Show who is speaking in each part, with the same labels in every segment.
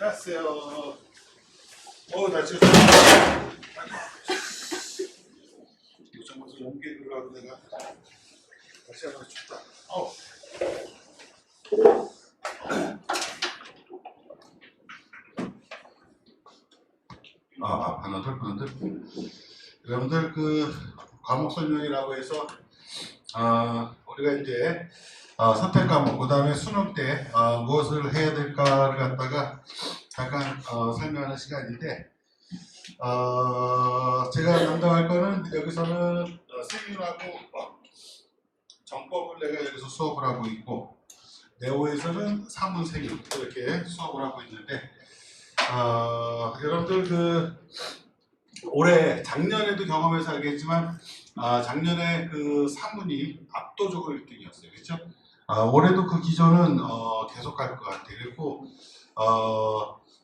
Speaker 1: 안녕하세요. 날씨가 좋네. 요즘부터 연기에 들어가고 내가 날씨가 너무 춥다. 반원들. 여러분들 과목 설명이라고 해서 우리가 이제 선택 과목, 그 다음에 수능 때 무엇을 해야 될까를 갖다가 잠깐 설명하는 시간인데, 제가 담당할 거는 여기서는 세균하고 정법을 내가 여기서 수업을 하고 있고, 네오에서는 사문 세균 이렇게 수업을 하고 있는데, 여러분들 올해 작년에도 경험해서 알겠지만 작년에 사문이 압도적으로 1등이었어요. 그렇죠? 올해도 그 기조는 계속 갈 것 같아요. 그리고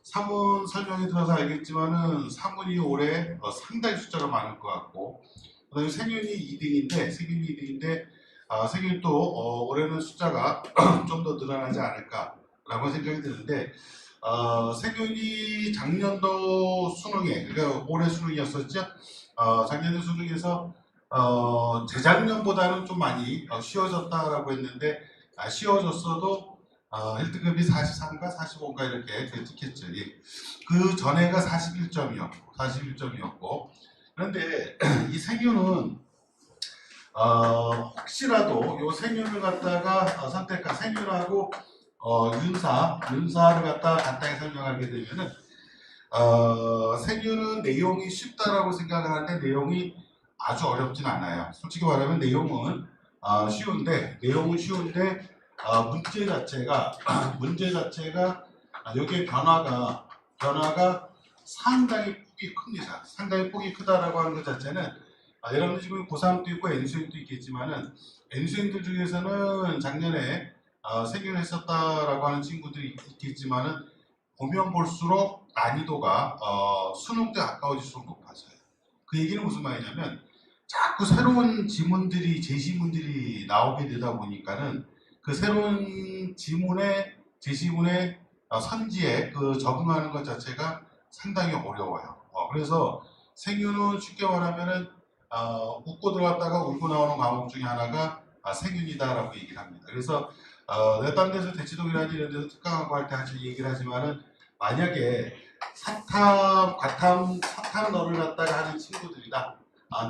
Speaker 1: 사문 설명에 들어서 알겠지만은 사문이 올해 상당히 숫자가 많을 것 같고, 그다음에 세균이 2등인데 세균이 또 올해는 숫자가 좀 더 늘어나지 않을까라고 생각이 드는데, 세균이 작년도 수능에, 그러니까 올해 수능이었었죠. 작년에 수능에서 재작년보다는 좀 많이 쉬워졌다라고 했는데, 쉬워졌어도 1등급이 43인가 45인가 이렇게 찍혔죠. 예. 그 전에가 41점이었고, 그런데 이 세균은 혹시라도 요 세균을 갖다가 선택한 세균하고 윤사를 갖다가 간단히 설명하게 되면은 세균은 내용이 쉽다라고 생각을 하는데 내용이 아주 어렵진 않아요. 솔직히 말하면 내용은 쉬운데 문제 자체가 여기에 변화가 상당히 폭이 큽니다. 상당히 폭이 크다라고 하는 것 자체는 여러분들 지금 고3도 있고 N수행도 있겠지만은 N수행들 중에서는 작년에 세균을 했었다라고 하는 친구들이 있겠지만은 보면 볼수록 난이도가 수능 때 가까워질수록 높아져요. 그 얘기는 무슨 말이냐면 자꾸 새로운 제시문들이 나오게 되다 보니까는 그 새로운 제시문의 선지에 적응하는 것 자체가 상당히 어려워요. 그래서 세균은 쉽게 말하면은 웃고 들어갔다가 울고 나오는 과목 중에 하나가 세균이다라고 얘기를 합니다. 그래서 내가 딴 데서 대치동이라든지 이런 데서 특강하고 할 때 얘기를 하지만은 만약에 사탐 너를 갖다가 하는 친구들이다.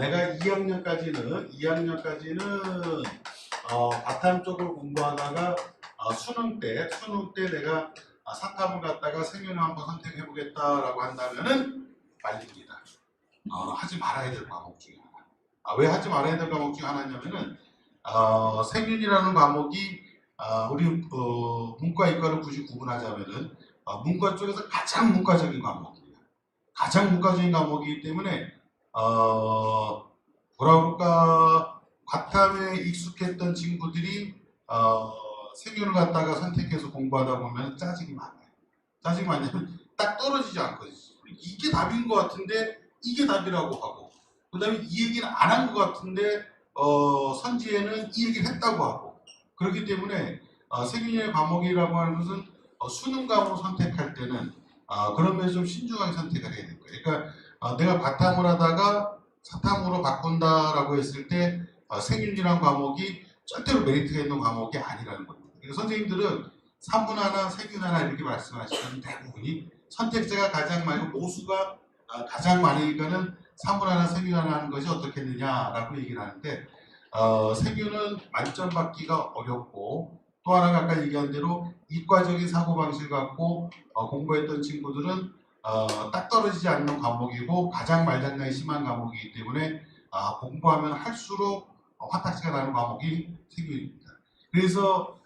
Speaker 1: 내가 2학년까지는 바탐 쪽을 공부하다가 수능 때 내가 사탐을 갖다가 세균을 한번 선택해 보겠다라고 한다면은 말립니다. 하지 말아야 될 과목 중에 하나. 왜 하지 말아야 될 과목 중에 하나냐면은 세균이라는 과목이 우리 문과 이과를 굳이 구분하자면은 문과 쪽에서 가장 문과적인 과목이에요. 가장 문과적인 과목이기 때문에 뭐라 그럴까, 과탐에 익숙했던 친구들이 세균을 갖다가 선택해서 공부하다 보면 짜증이 많아요. 짜증이 많냐면 딱 떨어지지 않거든요. 이게 답인 것 같은데 이게 답이라고 하고, 그 다음에 이 얘기는 안 한 것 같은데 선지에는 이 얘기를 했다고 하고, 그렇기 때문에 세균의 과목이라고 하는 것은 수능 과목을 선택할 때는 그런 면에서 좀 신중하게 선택을 해야 될 거예요. 그러니까 내가 과탐을 하다가 사탐으로 바꾼다라고 했을 때 세균이라는 과목이 절대로 메리트가 있는 과목이 아니라는 겁니다. 그러니까 선생님들은 산문 하나, 세균 하나 이렇게 말씀하시는 대부분이 선택자가 가장 많고 모수가 가장 많으니까는 산문 하나, 세균 하나 하는 것이 어떻겠느냐라고 얘기를 하는데, 세균은 만점 받기가 어렵고, 또 하나가 아까 얘기한 대로 이과적인 사고방식을 갖고 공부했던 친구들은 딱 떨어지지 않는 과목이고 가장 말장난이 심한 과목이기 때문에 공부하면 할수록 화딱지가 나는 과목이 세균입니다. 그래서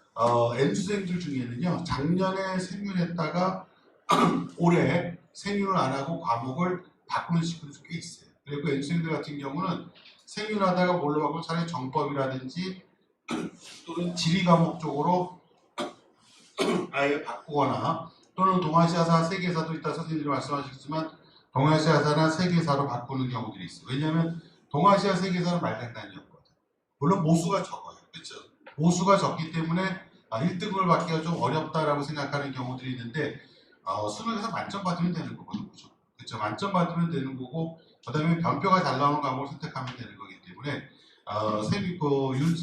Speaker 1: N수생들 중에는요, 작년에 세균했다가 올해 세균을 안 하고 과목을 바꾸는 친구들이 꽤 있어요. 그리고 N수생들 같은 경우는 세균하다가 뭘로 바꾸면 차라리 정법이라든지 또는 지리 과목 쪽으로 아예 바꾸거나, 또는 동아시아사, 세계사도 이따 선생님들이 말씀하셨지만 동아시아사나 세계사로 바꾸는 경우들이 있어요. 왜냐하면 동아시아, 세계사는 말장난이었거든. 물론 모수가 적어요. 그렇죠? 모수가 적기 때문에 1등을 받기가 좀 어렵다라고 생각하는 경우들이 있는데, 수능에서 만점 받으면 되는 거거든요. 그렇죠? 만점 받으면 되는 거고 그다음에 변표가 잘 나오는 과목을 선택하면 되는 거기 때문에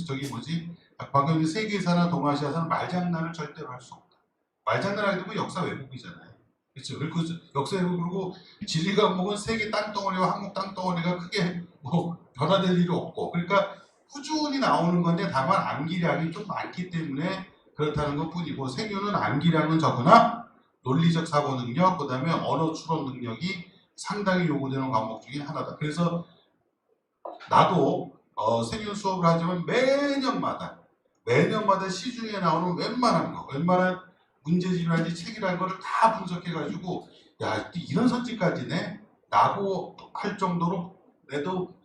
Speaker 1: 저기 뭐지? 방금 세계사나 동아시아사는 말장난을 절대로 할 수 없다. 말장난하게 되면 역사 왜곡이잖아요. 그렇죠? 그리고 역사 왜곡 그리고 지리 과목은 세계 땅덩어리와 한국 땅덩어리가 크게 뭐 변화될 일이 없고 그러니까 꾸준히 나오는 건데 다만 암기량이 좀 많기 때문에 그렇다는 것뿐이고 생유는 암기량은 적으나 논리적 사고 능력, 그다음에 언어 추론 능력이 상당히 요구되는 과목 중에 하나다. 그래서 나도 생윤 수업을 하지만 매년마다 시중에 나오는 웬만한 문제집이라든지 책이라는 거를 다 분석해가지고 야 이런 선지까지네 라고 할 정도로 내도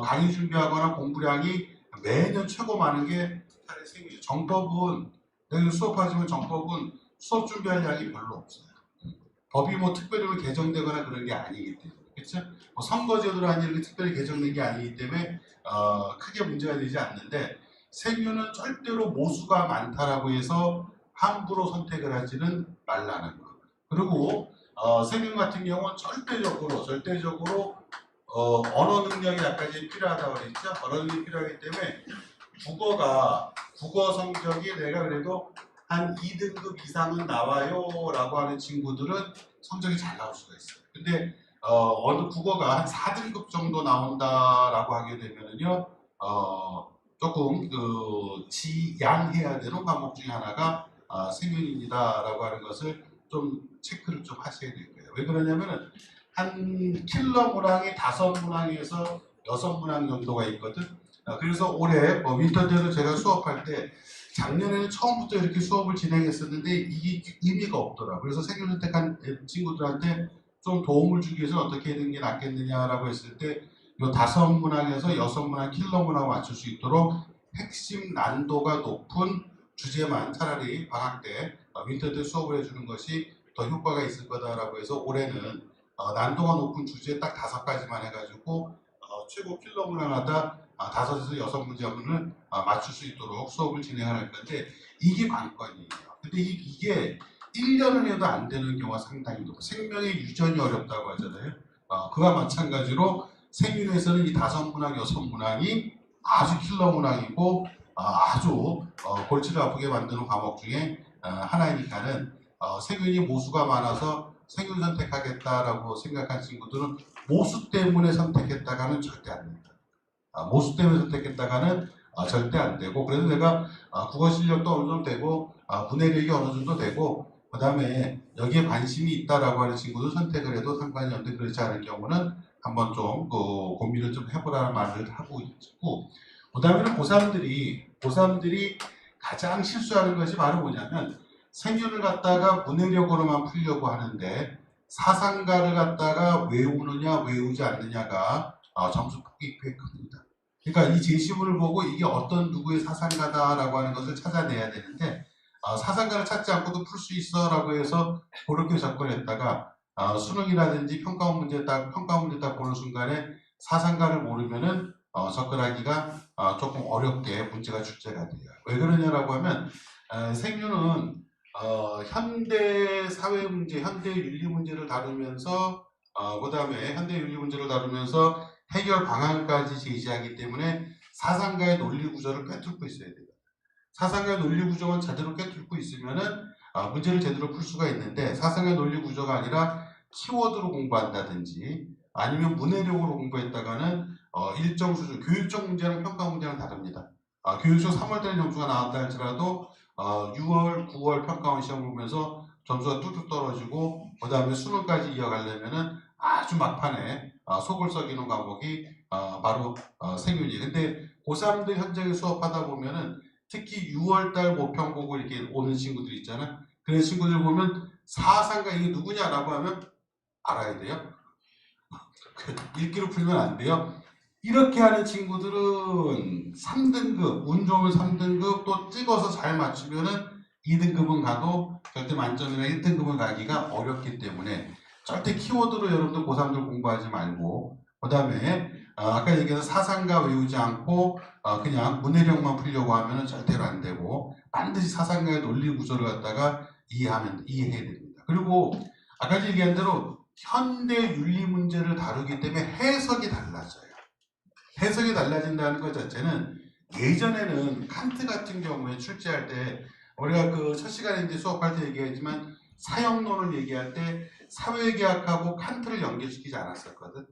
Speaker 1: 강의 준비하거나 공부량이 매년 최고 많은 게 생이죠. 정법은 내가 수업하지만 정법은 수업 준비할 양이 별로 없어요. 법이 뭐 특별히 뭐 개정되거나 그런 게 아니기 때문에 그렇죠? 뭐 선거제도라는 이렇게 특별히 개정된 게 아니기 때문에 크게 문제가 되지 않는데 생유는 절대로 모수가 많다라고 해서 함부로 선택을 하지는 말라는 거. 그리고 생유 같은 경우는 절대적으로 언어 능력이 약간씩 필요하다고 그랬죠. 언어 능력이 필요하기 때문에 국어 성적이 내가 그래도 한 2등급 이상은 나와요 라고 하는 친구들은 성적이 잘 나올 수가 있어요. 근데 어느 국어가 한 4등급 정도 나온다라고 하게 되면은요 조금 지양해야 되는 과목 중에 하나가 생윤입니다라고 하는 것을 좀 체크를 좀 하셔야 될 거예요. 왜 그러냐면은 한 킬러 문항이 5문항에서 6문항 정도가 있거든. 그래서 올해 윈터 때는 제가 수업할 때 작년에는 처음부터 이렇게 수업을 진행했었는데 이게 의미가 없더라. 그래서 생윤 선택한 친구들한테 좀 도움을 주기 위해서 어떻게 하는 게 낫겠느냐라고 했을 때 이 5문항에서 6문항 킬러 문항을 맞출 수 있도록 핵심 난도가 높은 주제만 차라리 방학 때 윈터 때 수업을 해주는 것이 더 효과가 있을 거다라고 해서 올해는 난도가 높은 주제 딱 5가지만 해가지고 최고 킬러 문항마다 5에서 6문제문을 맞출 수 있도록 수업을 진행할 건데 이게 관건이에요. 근데 이게 1년을 해도 안 되는 경우가 상당히 높아요. 생명의 유전이 어렵다고 하잖아요. 그와 마찬가지로 생윤에서는 이 5문항, 6문항이 아주 킬러 문항이고 아주 골치를 아프게 만드는 과목 중에 하나이니까는 생윤이 모수가 많아서 생윤 선택하겠다라고 생각한 친구들은 모수 때문에 선택했다가는 절대 안 된다. 모수 때문에 선택했다가는 절대 안 되고 그래서 내가 국어 실력도 어느 정도 되고 문해력이 어느 정도 되고 그 다음에 여기에 관심이 있다라고 하는 친구도 선택을 해도 상관이 없는데 그렇지 않은 경우는 한번 좀 고민을 좀 해보라는 말을 하고 있고 그 다음에는 고3들이 가장 실수하는 것이 바로 뭐냐면 생윤을 갖다가 문해력으로만 풀려고 하는데 사상가를 갖다가 외우느냐 외우지 않느냐가 점수 폭이 꽤 큽니다. 그러니까 이 제시문을 보고 이게 어떤 누구의 사상가다라고 하는 것을 찾아내야 되는데 사상가를 찾지 않고도 풀 수 있어라고 해서 그렇게 접근했다가 수능이라든지 평가 문제 딱 보는 순간에 사상가를 모르면은 접근하기가 조금 어렵게 문제가 출제가 돼요. 왜 그러냐라고 하면 생유는 현대 사회 문제, 현대 윤리 문제를 다루면서 그 다음에 현대 윤리 문제를 다루면서 해결 방안까지 제시하기 때문에 사상가의 논리 구조를 꿰뚫고 있어야 돼요. 사상가의 논리 구조만 제대로 꿰뚫고 있으면은 문제를 제대로 풀 수가 있는데 사상의 논리 구조가 아니라 키워드로 공부한다든지 아니면 문해력으로 공부했다가는 일정 수준, 교육적 문제랑 평가 문제랑 다릅니다. 교육적 3월달에 점수가 나왔다 할지라도 6월, 9월 평가원 시험을 보면서 점수가 뚝뚝 떨어지고 그 다음에 수능까지 이어가려면은 아주 막판에 속을 썩이는 과목이 바로 생윤이에요. 근데 고3들 현장에 수업하다 보면은 특히 6월달 모평 보고 이렇게 오는 친구들 있잖아요. 그런 친구들 보면 사상가 이게 누구냐라고 하면 알아야 돼요. 읽기로 풀면 안 돼요. 이렇게 하는 친구들은 3등급, 운 좋으면 3등급 또 찍어서 잘 맞추면은 2등급은 가도 절대 만점이나 1등급은 가기가 어렵기 때문에 절대 키워드로 여러분들 고3들 공부하지 말고 그 다음에 아까 얘기한 사상가 외우지 않고 그냥 문해력만 풀려고 하면 절대로 안 되고 반드시 사상가의 논리 구조를 갖다가 이해해야 됩니다. 그리고 아까 얘기한 대로 현대 윤리 문제를 다루기 때문에 해석이 달라져요. 해석이 달라진다는 것 자체는 예전에는 칸트 같은 경우에 출제할 때 우리가 그 첫 시간에 이제 수업할 때 얘기했지만 사형론을 얘기할 때 사회계약하고 칸트를 연결시키지 않았었거든.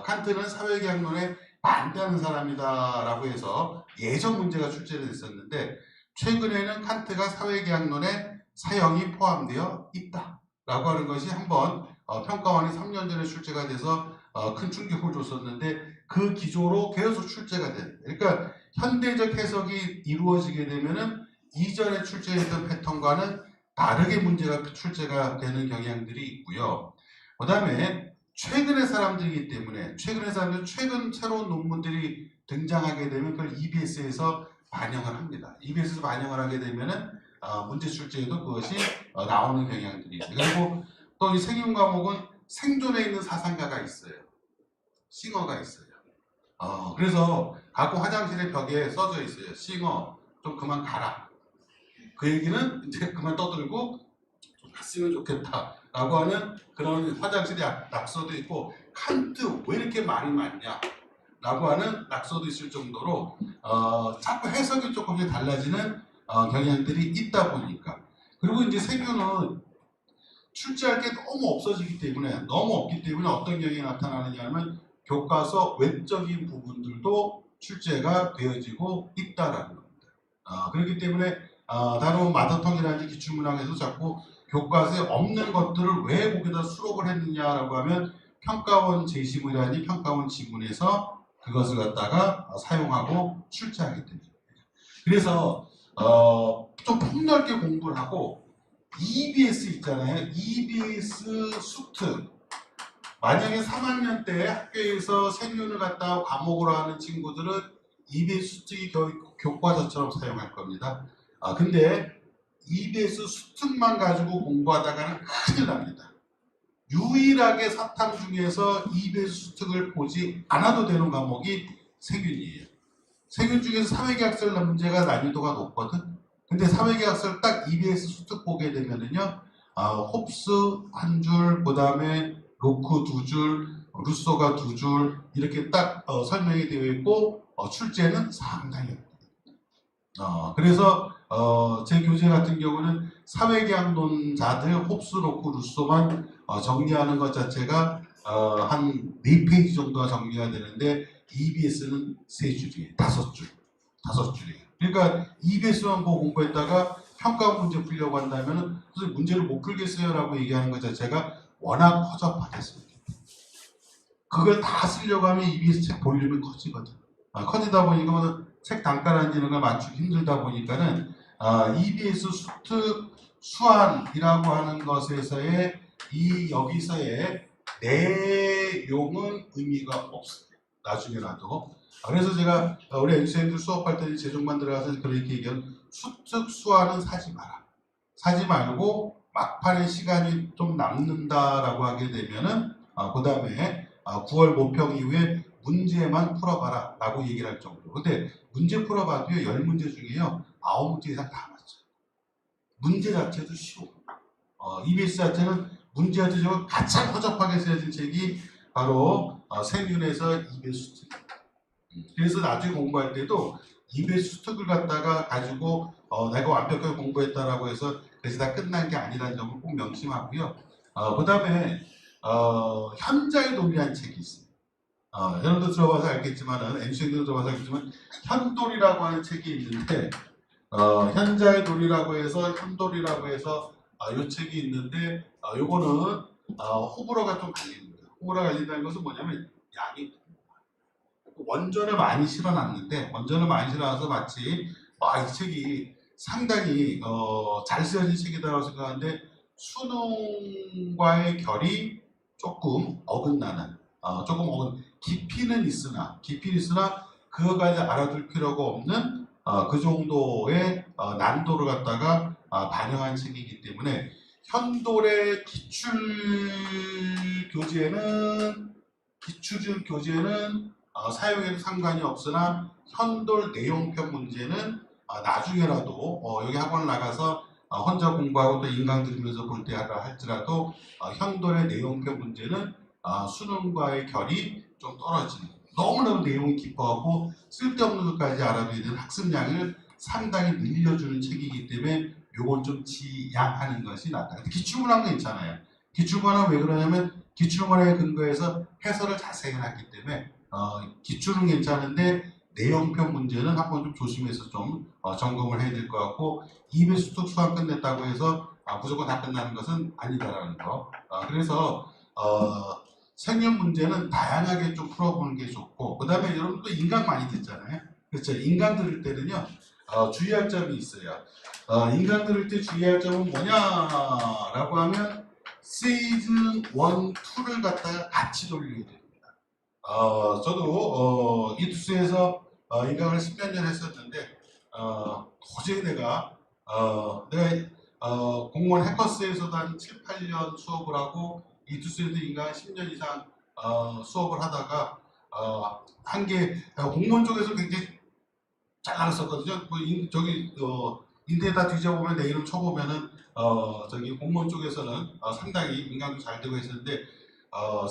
Speaker 1: 칸트는 사회계약론에 반대하는 사람이다라고 해서 예전 문제가 출제됐었는데 최근에는 칸트가 사회계약론에 사형이 포함되어 있다라고 하는 것이 한번 평가원이 3년 전에 출제가 돼서 큰 충격을 줬었는데 그 기조로 계속 출제가 됩니다. 그러니까 현대적 해석이 이루어지게 되면은 이전에 출제했던 패턴과는 다르게 문제가 출제가 되는 경향들이 있고요. 그 다음에 최근의 사람들이기 때문에 최근 새로운 논문들이 등장하게 되면 그걸 EBS에서 반영을 합니다. EBS에서 반영을 하게 되면은 문제 출제에도 그것이 나오는 경향들이 있어요. 그리고 또 이 생윤 과목은 생존에 있는 사상가가 있어요. 싱어가 있어요. 그래서 가끔 화장실의 벽에 써져 있어요. 싱어 좀 그만 가라. 그 얘기는 이제 그만 떠들고 좀 갔으면 좋겠다라고 하는 그런 화장실의 낙서도 있고 칸트 왜 이렇게 말이 많냐 라고 하는 낙서도 있을 정도로 자꾸 해석이 조금씩 달라지는 경향들이 있다 보니까 그리고 이제 세균은 출제할 게 너무 없어지기 때문에 너무 없기 때문에 어떤 경향이 나타나느냐면 교과서 외적인 부분들도 출제가 되어지고 있다라는 겁니다. 그렇기 때문에 다른 마더텅이라든지 기출문항에서 자꾸 교과서에 없는 것들을 왜 거기다 수록을 했느냐라고 하면 평가원 제시문이라든지 평가원 지문에서 그것을 갖다가 사용하고 출제하기 때문입니다. 그래서 좀 폭넓게 공부를 하고 EBS 있잖아요. EBS 수트. 만약에 3학년 때 학교에서 생윤을 갖다 과목으로 하는 친구들은 EBS 수특이 교과서처럼 사용할 겁니다. 근데 EBS 수특만 가지고 공부하다가는 큰일 납니다. 유일하게 사탐 중에서 EBS 수특을 보지 않아도 되는 과목이 세균이에요. 세균 중에서 사회계약설 문제가 난이도가 높거든. 근데 사회계약설 딱 EBS 수특 보게 되면은요, 홉스 한 줄, 그 다음에 로크 두 줄, 루소가 두 줄 이렇게 딱 설명이 되어 있고 출제는 상당히 그래서 제 교재 같은 경우는 사회계약론자들 홉스, 로크, 루소만 정리하는 것 자체가 한 4페이지 정도가 정리가 되는데 EBS는 3줄이에요. 5줄이에요. 그러니까 EBS만 보고 공부했다가 평가 문제 풀려고 한다면 선생님 문제를 못 풀겠어요 라고 얘기하는 것 자체가 워낙 허접하겠습니다. 그걸 다 쓰려고 하면 EBS 책 볼륨이 커지거든. 커지다 보니까 책 단가라는 걸 맞추기 힘들다 보니까는 EBS 수특 수완이라고 하는 것에서의 여기서의 내용은 의미가 없습니다. 나중에라도. 그래서 제가 우리 MCN들 수업할 때 제종만 들어가서 그렇게 얘기한 수특 수완은 사지 마라. 사지 말고 막판에 시간이 좀 남는다라고 하게 되면은 그 다음에 9월 모평 이후에 문제만 풀어봐라 라고 얘기를 할 정도로. 근데 문제 풀어봐도요 10문제 중에요 9문제 이상 다 맞죠. 문제 자체도 쉬워. EBS 자체는 문제 자체가 가장 허접하게 쓰여진 책이 바로 생윤에서 EBS 수특입니다. 그래서 나중에 공부할 때도 EBS 수특을 갖다가 가지고 내가 완벽하게 공부했다라고 해서 그래서 다 끝난 게 아니라는 점을 꼭 명심하고요. 그 다음에 현자의 논리라는 책이 있어요. 여러분도 들어봐서 알겠지만은 MC도 들어봐서 알겠지만 현돌이라고 하는 책이 있는데 현자의 논리라고 해서 현돌이라고 해서 이 책이 있는데 요거는 호불호가 좀 갈립니다. 호불호가 갈린다는 것은 뭐냐면 양이 원전을 많이 실어놨는데 원전을 많이 실어놔서 마치 이 책이 상당히 잘 쓰여진 책이다라고 생각하는데 수능과의 결이 조금 어긋나는 깊이는 있으나 그거까지 알아둘 필요가 없는 그 정도의 난도를 갖다가 반영한 책이기 때문에 현돌의 기출 교재는 사용해도 상관이 없으나 현돌 내용편 문제는 나중에라도 여기 학원 나가서 혼자 공부하고 또 인강 들으면서 볼 때 하라 할지라도 현돈의 내용표 문제는 수능과의 결이 좀 떨어지는, 너무너무 내용이 깊어하고 쓸데없는 것까지 알아둬야 되는 학습량을 상당히 늘려주는 책이기 때문에 요건 좀 지양하는 것이 낫다. 근데 기출문항은 괜찮아요. 기출문항은 왜 그러냐면 기출문항에 근거해서 해설을 자세히 해놨기 때문에 기출은 괜찮은데 내용표 문제는 한번 좀 조심해서 좀 점검을 해야 될 것 같고, 2배수 특수한 끝냈다고 해서 무조건 다 끝나는 것은 아니다라는 거. 그래서 생년 문제는 다양하게 좀 풀어보는 게 좋고, 그 다음에 여러분도 인강 많이 듣잖아요. 그렇죠. 인강 들을 때는요, 주의할 점이 있어요. 인강 들을 때 주의할 점은 뭐냐라고 하면 시즌 1, 2를 갖다가 같이 돌려야 됩니다. 저도 이투스에서 인강을 10몇 년 했었는데 도저히 내가 공무원 해커스에서도 한 7, 8년 수업을 하고 이투스에도 인강 10년 이상 수업을 하다가 한 게 공무원 쪽에서 굉장히 잘 나갔었거든요. 저기 인터넷 뒤져보면 내 이름 쳐보면은 저기 공무원 쪽에서는 상당히 인강도 잘 되고 있었는데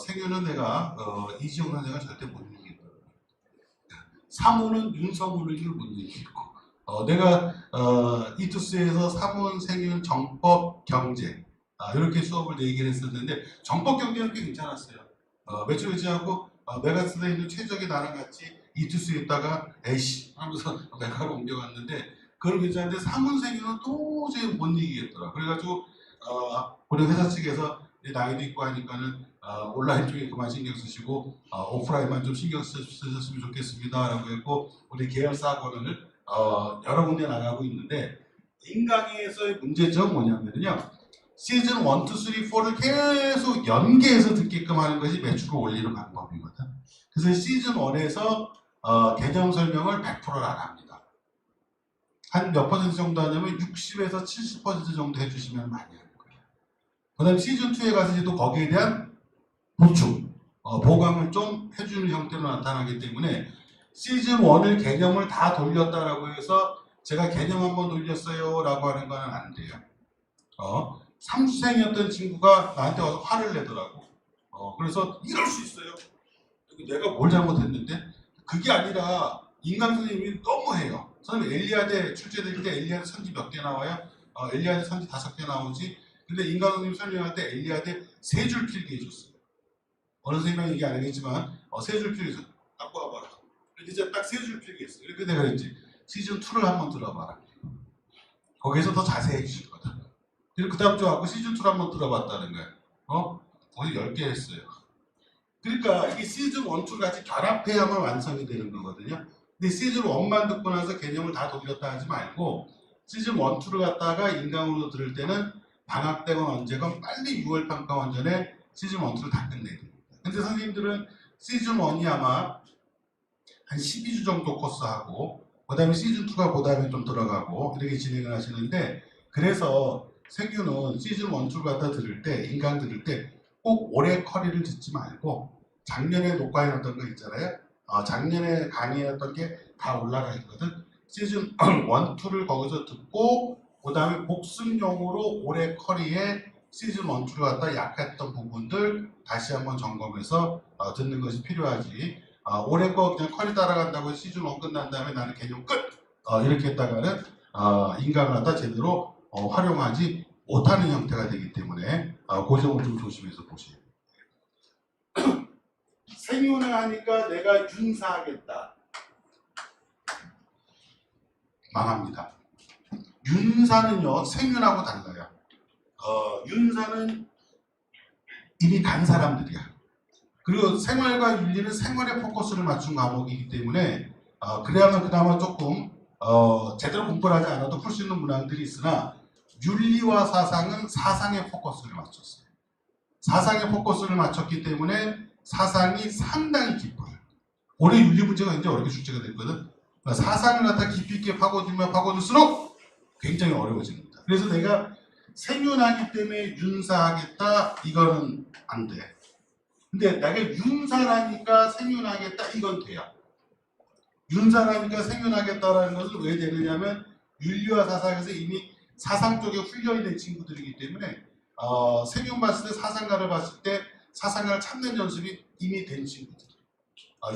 Speaker 1: 생유는 내가 이지용 선생을 절대 못 이기겠더라고요. 사무는 윤석열을 못 이기겠고 내가 이투스에서 사문, 생윤, 정법, 경제 이렇게 수업을 4개를 했었는데 정법 경제는 꽤 괜찮았어요. 매출매치하고 메가스에 있는 최적의 나랑 같이 이투스에 있다가 에이씨 하면서 메가로 옮겨갔는데 그건 괜찮은데 사문생유는 도저히 못 이기겠더라. 그래가지고 우리 회사 측에서 나이도 있고 하니까는 온라인 쪽에 그만 신경 쓰시고 오프라인만 좀 신경 쓰셨으면 좋겠습니다 라고 했고, 우리 계열사 학원을 여러 군데 나가고 있는데, 인강에서의 문제점은 뭐냐면요, 시즌 1, 2, 3, 4를 계속 연계해서 듣게끔 하는 것이 매출을 올리는 방법이거든. 그래서 시즌 1에서 개념 설명을 100%를 안 합니다. 한 몇 퍼센트 정도 하냐면 60에서 70% 정도 해주시면 많이 하는 거예요. 그 다음 시즌 2에 가서 이제 또 거기에 대한 보충, 보강을 좀 해주는 형태로 나타나기 때문에 시즌 1을 개념을 다 돌렸다라고 해서 제가 개념 한번 돌렸어요 라고 하는 건 안 돼요. 3수생이었던 친구가 나한테 와서 화를 내더라고. 그래서 이럴 수 있어요. 내가 뭘 잘못했는데? 그게 아니라 인강 선생님이 너무해요. 선생님 엘리아데 출제될 때 엘리아데 선지 몇 개 나와요? 엘리아데 선지 5개 나오지? 근데 인강 선생님 설명할 때 엘리아데 3줄 필기 해줬어요. 어느 선생님은 얘기 안 하겠지만 3줄 필기 해서 갖고 와봐라. 이제 딱 3줄 필기했어. 이렇게 내가 이제 시즌 2를 한번 들어봐라. 거기서 더 자세히 해주실 거다. 그리고 그 다음 주 하고 시즌 2를 한번 들어봤다는 거예요. 거의 10개 했어요. 그러니까 이게 시즌 1, 2를 같이 결합해야만 완성이 되는 거거든요. 근데 시즌 1만 듣고 나서 개념을 다 돌렸다 하지 말고 시즌 1, 2를 갖다가 인강으로 들을 때는 방학 때건 언제건 빨리 6월 평가원 전에 시즌 1, 2를 다 끝내야 됩니다. 근데 선생님들은 시즌 1이 아마 한 12주 정도 코스하고 그 다음에 시즌 2가 그 다음에 좀 들어가고 이렇게 진행을 하시는데, 그래서 세규는 시즌 1, 2를 갖다 들을 때, 인강 들을 때 꼭 올해 커리를 듣지 말고 작년에 녹화해놨던 거 있잖아요. 작년에 강의했던 게 다 올라가 있거든. 시즌 1, 2를 거기서 듣고 그 다음에 복습용으로 올해 커리에 시즌 1, 2를 갖다 약했던 부분들 다시 한번 점검해서 듣는 것이 필요하지. 올해 거 그냥 커리 따라간다고 시즌 1 끝난 다음에 나는 개념 끝! 이렇게 했다가는 인강을 갖다 제대로 활용하지 못하는 형태가 되기 때문에 그 점을 좀 조심해서 보세요. 생윤을 하니까 내가 윤사하겠다. 망합니다. 윤사는요, 생윤하고 달라요. 윤사는 이미 간 사람들이야. 그리고 생활과 윤리는 생활에 포커스를 맞춘 과목이기 때문에 그래야만 그나마 조금 제대로 공부를 하지 않아도 풀 수 있는 문항들이 있으나, 윤리와 사상은 사상에 포커스를 맞췄어요. 사상에 포커스를 맞췄기 때문에 사상이 상당히 깊어요. 올해 윤리 문제가 굉장히 어렵게 출제가 됐거든. 사상을 갖다 깊이 있게 파고들면 파고들수록 굉장히 어려워집니다. 그래서 내가 생윤하기 때문에 윤사하겠다, 이거는 안 돼. 근데 내가 윤사라니까 생윤하겠다, 이건 돼요. 윤사라니까 생윤하겠다라는 것은 왜 되느냐면 윤리와 사상에서 이미 사상 쪽에 훈련이 된 친구들이기 때문에 세균 봤을 때 사상가를 봤을 때 사상가를 찾는 연습이 이미 된 친구들.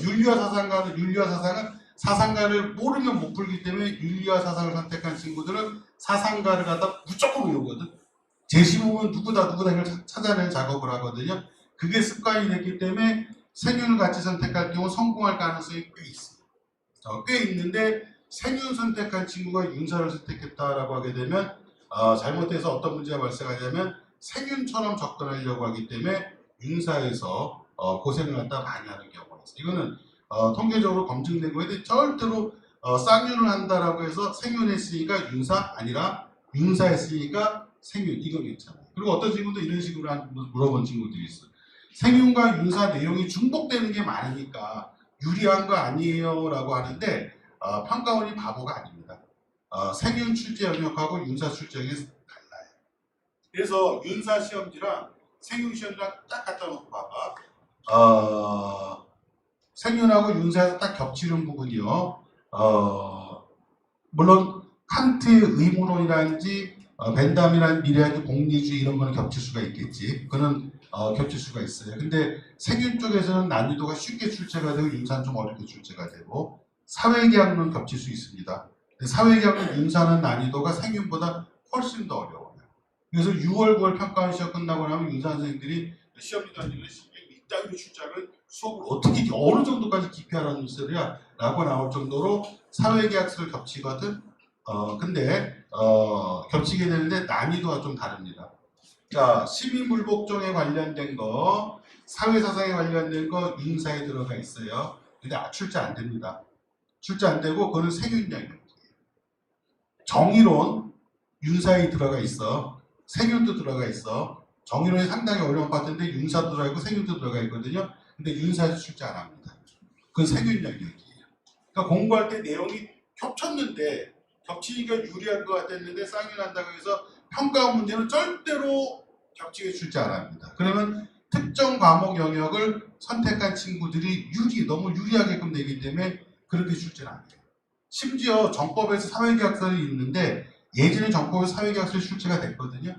Speaker 1: 윤리와 사상은 사상가를 모르면 못 풀기 때문에 윤리와 사상을 선택한 친구들은 사상가를 갖다 무조건 외우거든. 제시 보면 누구다 이걸 찾아내는 작업을 하거든요. 그게 습관이 됐기 때문에 생윤을 같이 선택할 경우 성공할 가능성이 꽤 있어요. 꽤 있는데 생윤 선택한 친구가 윤사를 선택했다라고 하게 되면 잘못해서 어떤 문제가 발생하냐면 생윤처럼 접근하려고 하기 때문에 윤사에서 고생을 갖다 많이 하는 경우가 있어요. 이거는 통계적으로 검증된 거에 절대로 쌍윤을 한다라고 해서 생윤했으니까 윤사 아니라 윤사했으니까 생윤 이거 괜찮아요. 그리고 어떤 친구도 이런 식으로 물어본 친구들이 있어요. 생윤과 윤사 내용이 중복되는 게 많으니까 유리한 거 아니에요 라고 하는데 평가원이 바보가 아닙니다. 생윤 출제 영역하고 윤사 출제 영역이 달라요. 그래서 윤사 시험지랑 생윤 시험지랑 딱 갖다 놓고 봐봐. 생윤하고 윤사에서 딱 겹치는 부분이요. 물론 칸트 의무론이라든지 벤담이라는 미래학의 복리주의 이런 거는 겹칠 수가 있겠지. 그거는 겹칠 수가 있어요. 근데 생윤 쪽에서는 난이도가 쉽게 출제가 되고 윤사는 좀 어렵게 출제가 되고 사회계학론 겹칠 수 있습니다. 사회계학론 윤사는 난이도가 생윤보다 훨씬 더 어려워요. 그래서 6월, 9월 평가원 시험 끝나고 나면 윤사 선생님들이 시험지 던지는 이따위로 출제하면 수업을 어떻게 어느 정도까지 기피하라는 소리야 라고 나올 정도로 사회계학서를 겹치거든. 근데 겹치게 되는데 난이도가 좀 다릅니다. 자, 시민물복종에 관련된 거, 사회사상에 관련된 거 윤사에 들어가 있어요. 근데 출제 안 됩니다. 출제 안 되고 그거는 생윤 영역이에요. 정의론 윤사에 들어가 있어. 생윤도 들어가 있어. 정의론이 상당히 어려운 파트인데 윤사도 들어가 있고 생윤도 들어가 있거든요. 근데 윤사에서 출제 안 합니다. 그건 생윤 영역이에요. 그러니까 공부할 때 내용이 겹쳤는데 겹치니까 유리할 것 같았는데 쌍윤한다고 해서 평가 문제는 절대로 겹치게 출제 안 합니다. 그러면 특정 과목 영역을 선택한 친구들이 너무 유리하게끔 되기 때문에 그렇게 출제는 안 해요. 심지어 정법에서 사회계약설이 있는데 예전에 정법에서 사회계약설이 출제가 됐거든요.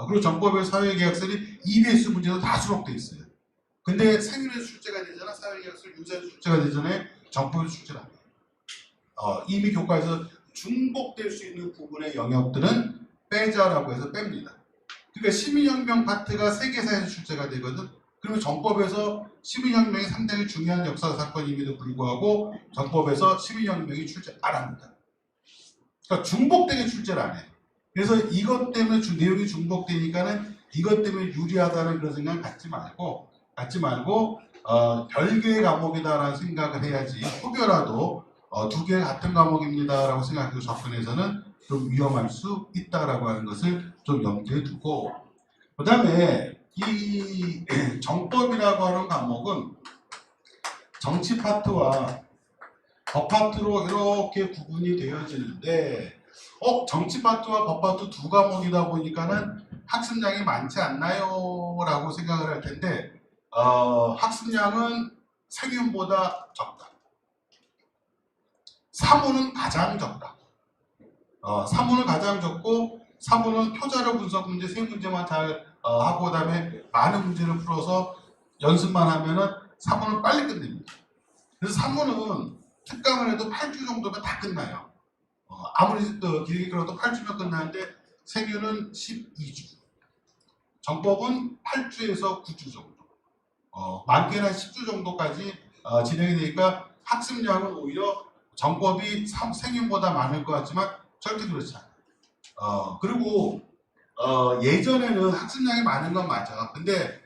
Speaker 1: 그리고 정법에서 사회계약설이 EBS 문제도 다 수록돼 있어요. 근데 생윤에서 출제가 되잖아. 사회계약설 윤사에서 출제가 되잖아요. 정법에서 출제가 안 해요. 이미 교과에서 중복될 수 있는 부분의 영역들은 빼자라고 해서 뺍니다. 그러니까 시민혁명 파트가 세계사에서 출제가 되거든. 그러면 정법에서 시민혁명이 상당히 중요한 역사 사건임에도 불구하고 정법에서 시민혁명이 출제 안 합니다. 그러니까 중복되게 출제를 안 해. 그래서 이것 때문에 내용이 중복되니까는 이것 때문에 유리하다는 그런 생각 갖지 말고 별개의 과목이다라는 생각을 해야지. 혹여라도 두 개 같은 과목입니다라고 생각해서 접근해서는 좀 위험할 수 있다라고 하는 것을 좀 염두에 두고, 그 다음에 이 정법이라고 하는 과목은 정치 파트와 법 파트로 이렇게 구분이 되어지는데 정치 파트와 법 파트 두 과목이다 보니까는 학습량이 많지 않나요? 라고 생각을 할 텐데 학습량은 생윤보다 적다. 사문은 가장 적다. 사문은 가장 적고 사문은 표자료 분석 문제 세 문제만 잘 하고 그다음에 많은 문제를 풀어서 연습만 하면은 사문은 빨리 끝냅니다. 그래서 사문은 특강을 해도 8주 정도면 다 끝나요. 아무리 길게 끌어도 8주면 끝나는데 생윤은 12주. 정법은 8주에서 9주 정도. 많게는 한 10주 정도까지 진행이 되니까 학습량은 오히려 정법이 생윤보다 많을 것 같지만 절대 그렇지 않아요. 그리고 예전에는 학습량이 많은 건 맞아. 근데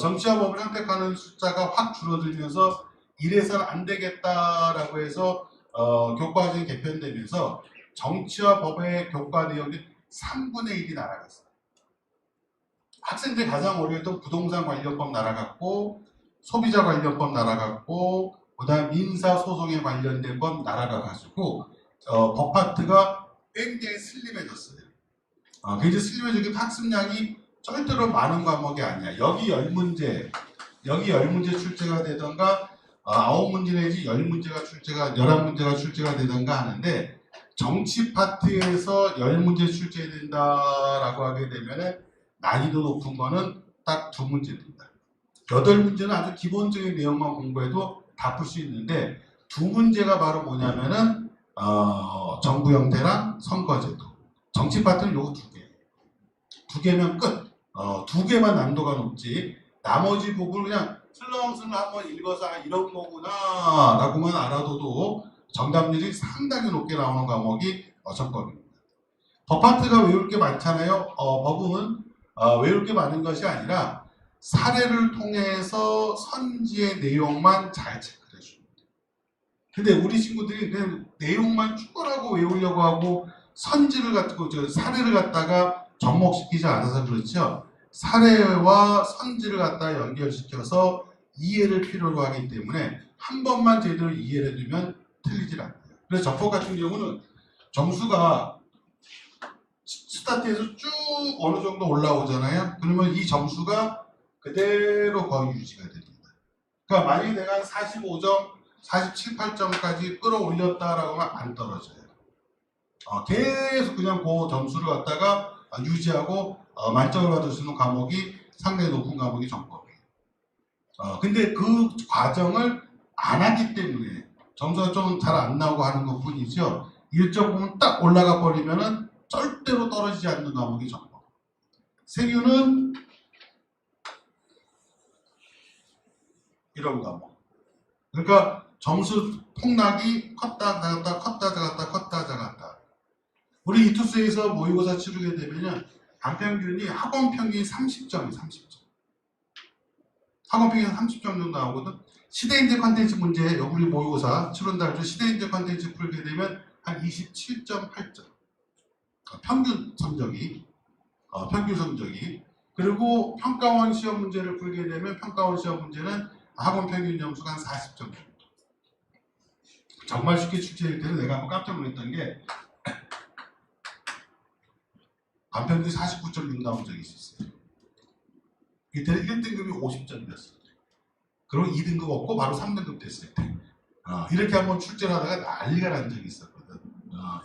Speaker 1: 정치와 법을 선택하는 숫자가 확 줄어들면서 이래서는 안 되겠다라고 해서 교과정이 개편되면서 정치와 법의 교과 내용이 3분의 1이 날아갔어요. 학생들이 가장 어려웠던 부동산 관련법 날아갔고 소비자 관련법 날아갔고 그다음 민사 소송에 관련된 법 날아가가지고 법 파트가 굉장히 슬림해졌어요. 굉장히 슬림해지기 학습량이 절대로 많은 과목이 아니야. 여기 10문제 출제가 되던가 9문제 내지 10문제가 출제가 11문제가 출제가 되던가 하는데 정치 파트에서 10문제 출제된다라고 하게 되면 난이도 높은 거는 딱 2문제 됩니다. 8문제는 아주 기본적인 내용만 공부해도 다 풀 수 있는데 2문제가 바로 뭐냐면은 정부 형태랑 선거제도. 정치 파트는 요거 2개. 2개면 끝. 2개만 난도가 높지. 나머지 부분을 그냥 슬렁슬렁 한번 읽어서 이런 거구나 라고만 알아둬도 정답률이 상당히 높게 나오는 과목이 정법입니다. 법 파트가 외울 게 많잖아요. 법은 외울 게 많은 것이 아니라 사례를 통해서 선지의 내용만 잘 체크를 해줍니다. 근데 우리 친구들이 그냥 내용만 축구라고 외우려고 하고 선지를 갖고 사례를 갖다가 접목시키지 않아서 그렇죠. 사례와 선지를 갖다 연결시켜서 이해를 필요로 하기 때문에 한 번만 제대로 이해를 해두면 틀리질 않아요. 그래서 정법 같은 경우는 점수가 스타트에서 쭉 어느 정도 올라오잖아요. 그러면 이 점수가 그대로 거의 유지가 됩니다. 그러니까 만약에 내가 한 45점, 47, 8점까지 끌어올렸다라고 하면 안 떨어져요. 계속 그냥 그 점수를 갖다가 유지하고 만점을 받을 수 있는 과목이 상당히 높은 과목이 정법이에요. 근데 그 과정을 안 하기 때문에 점수가 좀 잘 안 나오고 하는 것 뿐이죠. 일정 부분 딱 올라가 버리면은 절대로 떨어지지 않는 과목이 정법. 세균은 이런 과목. 그러니까 점수 폭락이 컸다 작았다 컸다 작았다 컸다 작았다. 우리 이투스에서 모의고사 치르게 되면은 단평균이 학원 평균이 30점이 30점. 학원 평균 30점 정도 나오거든. 시대인재 컨텐츠 문제, 우리 모의고사 치른다 할 때 시대인재 컨텐츠 풀게 되면 한 27.8점. 평균 성적이. 그리고 평가원 시험 문제를 풀게 되면 평가원 시험 문제는 학원 평균 점수가 한 40점 정도. 정말 쉽게 출제할 때는 내가 한번 깜짝 놀랐던 게 반평균 49.6 나온 적이 있었어요. 이때는 1등급이 50점이었어요. 그리고 2등급 없고 바로 3등급 됐을 때. 이렇게 한번 출제를 하다가 난리가 난 적이 있었거든.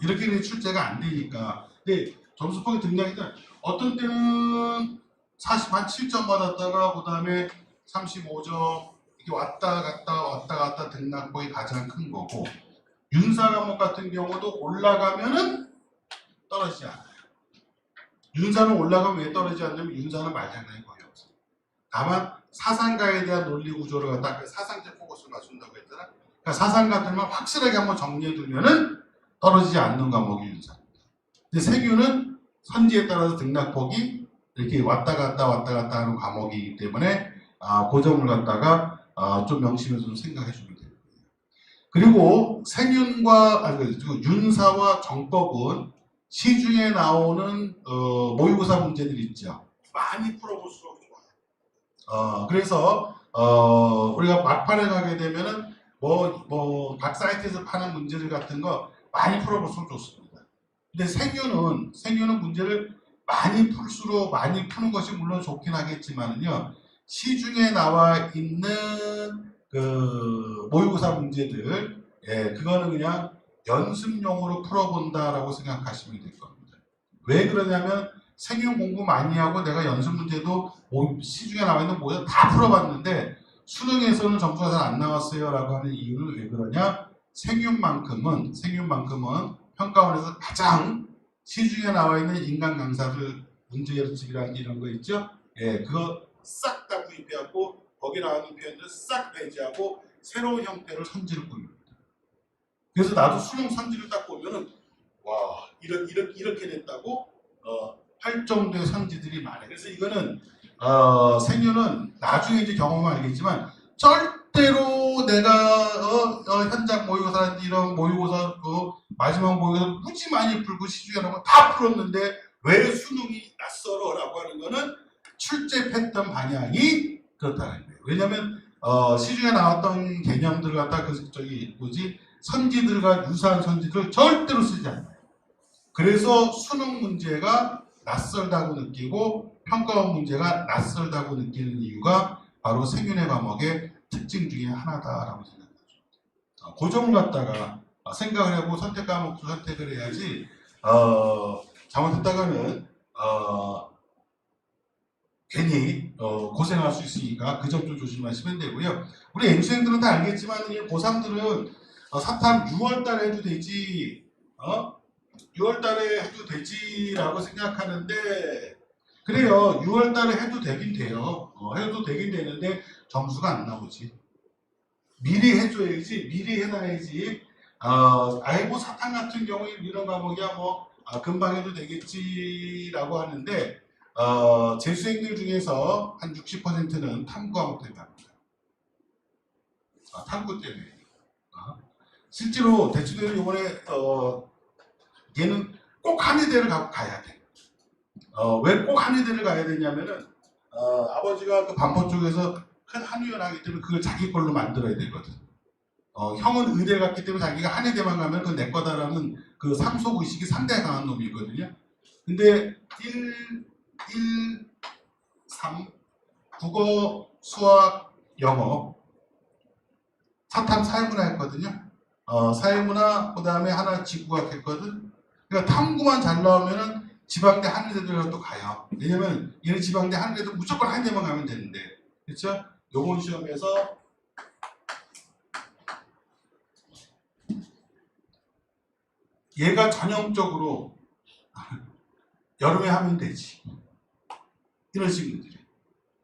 Speaker 1: 이렇게 출제가 안 되니까. 근데 점수폭이 등락이다. 어떤 때는 47점 받았다가 그 다음에 35점 이렇게 왔다 갔다 등락폭이 가장 큰 거고 윤사 과목 같은 경우도 올라가면은 떨어지지 않아요. 윤사는 올라가면 왜 떨어지지 않냐면 윤사는 말장난이 거의 없어요. 다만 사상가에 대한 논리 구조를 갖다 사상제 포커스를 맞춘다고 했잖아. 그러니까 사상가들만 확실하게 한번 정리해두면은 떨어지지 않는 과목이 윤사입니다. 근데 세균은 선지에 따라서 등락폭이 이렇게 왔다 갔다 하는 과목이기 때문에 그 점을 갖다가 좀 명심해서 좀 생각해 주면 돼요. 그리고 생윤과 윤사와 정법은 시중에 나오는 모의고사 문제들 있죠. 많이 풀어볼수록 좋아요. 그래서 우리가 막판에 가게 되면은 각 사이트에서 파는 문제들 같은 거 많이 풀어볼수록 좋습니다. 근데 생윤은 문제를 많이 풀수록 많이 푸는 것이 물론 좋긴 하겠지만은요. 시중에 나와 있는 그 모의고사 문제들, 그거는 그냥 연습용으로 풀어본다라고 생각하시면 될 겁니다. 왜 그러냐면 생윤 공부 많이 하고 내가 연습 문제도 시중에 나와 있는 모의고사 다 풀어봤는데 수능에서는 점수가 잘 안 나왔어요라고 하는 이유는 왜 그러냐? 생윤만큼은 평가원에서 가장 시중에 나와 있는 인간 강사들 문제 연습이라는 이런 거 있죠? 그거 싹 다 구입해갖고 거기 나오는 표현들 싹 배제하고 새로운 형태를 선지를 꾸밉니다. 그래서 나도 수능 선지를 딱 보면은 와 이렇게 됐다고 할 정도의 선지들이 많아요. 그래서 이거는 생윤은 나중에 이제 경험을 알겠지만 절대로 내가 현장 모의고사라든지 이런 모의고사 마지막 모의고사 무지 많이 풀고 시중에 나온 거 다 풀었는데 왜 수능이 낯설어라고 하는 거는 출제 패턴 방향이 그렇다는 거예요. 왜냐하면 시중에 나왔던 개념들 갖다 선지들과 유사한 선지들을 절대로 쓰지 않아요. 그래서 수능 문제가 낯설다고 느끼고 평가원 문제가 낯설다고 느끼는 이유가 바로 생윤의 과목의 특징 중에 하나다라고 생각합니다. 그 점을 갖다가 생각을 하고 선택 과목도 선택을 해야지 잘못했다가는 괜히 고생할 수 있으니까 그 점 좀 조심하시면 되고요. 우리 M수생들은 다 알겠지만 고3들은 사탐 6월달에 해도 되지 6월달에 해도 되지라고 생각하는데 그래요. 6월달에 해도 되긴 돼요. 해도 되긴 되는데 점수가 안 나오지. 미리 해줘야지. 미리 해놔야지. 아예 뭐 사탐 같은 경우에 이런 과목이야 뭐 금방 해도 되겠지라고 하는데 재수생들 중에서 한 60%는 탐구 과목 때문에 합니다. 탐구 때문에. 실제로 대치대는 이번에 얘는 꼭 한의대를 가야 돼. 왜 꼭 한의대를 가야 되냐면은 아버지가 그 반포 쪽에서 큰 한의원 하기 때문에 그걸 자기 걸로 만들어야 되거든. 형은 의대 갔기 때문에 자기가 한의대만 가면 그 내 거다라는 그 상속의식이 상당히 강한 놈이 있거든요. 근데 3 국어, 수학, 영어 사탐 사회문화 했거든요. 사회문화 그 다음에 하나 지구학 했거든. 그러니까 탐구만 잘 나오면은 지방대 한의대들도 가요. 왜냐면 얘는 지방대 한의대도 무조건 한의대만 가면 되는데, 그렇죠? 요번 시험에서 얘가 전형적으로 여름에 하면 되지. 이런 식으로.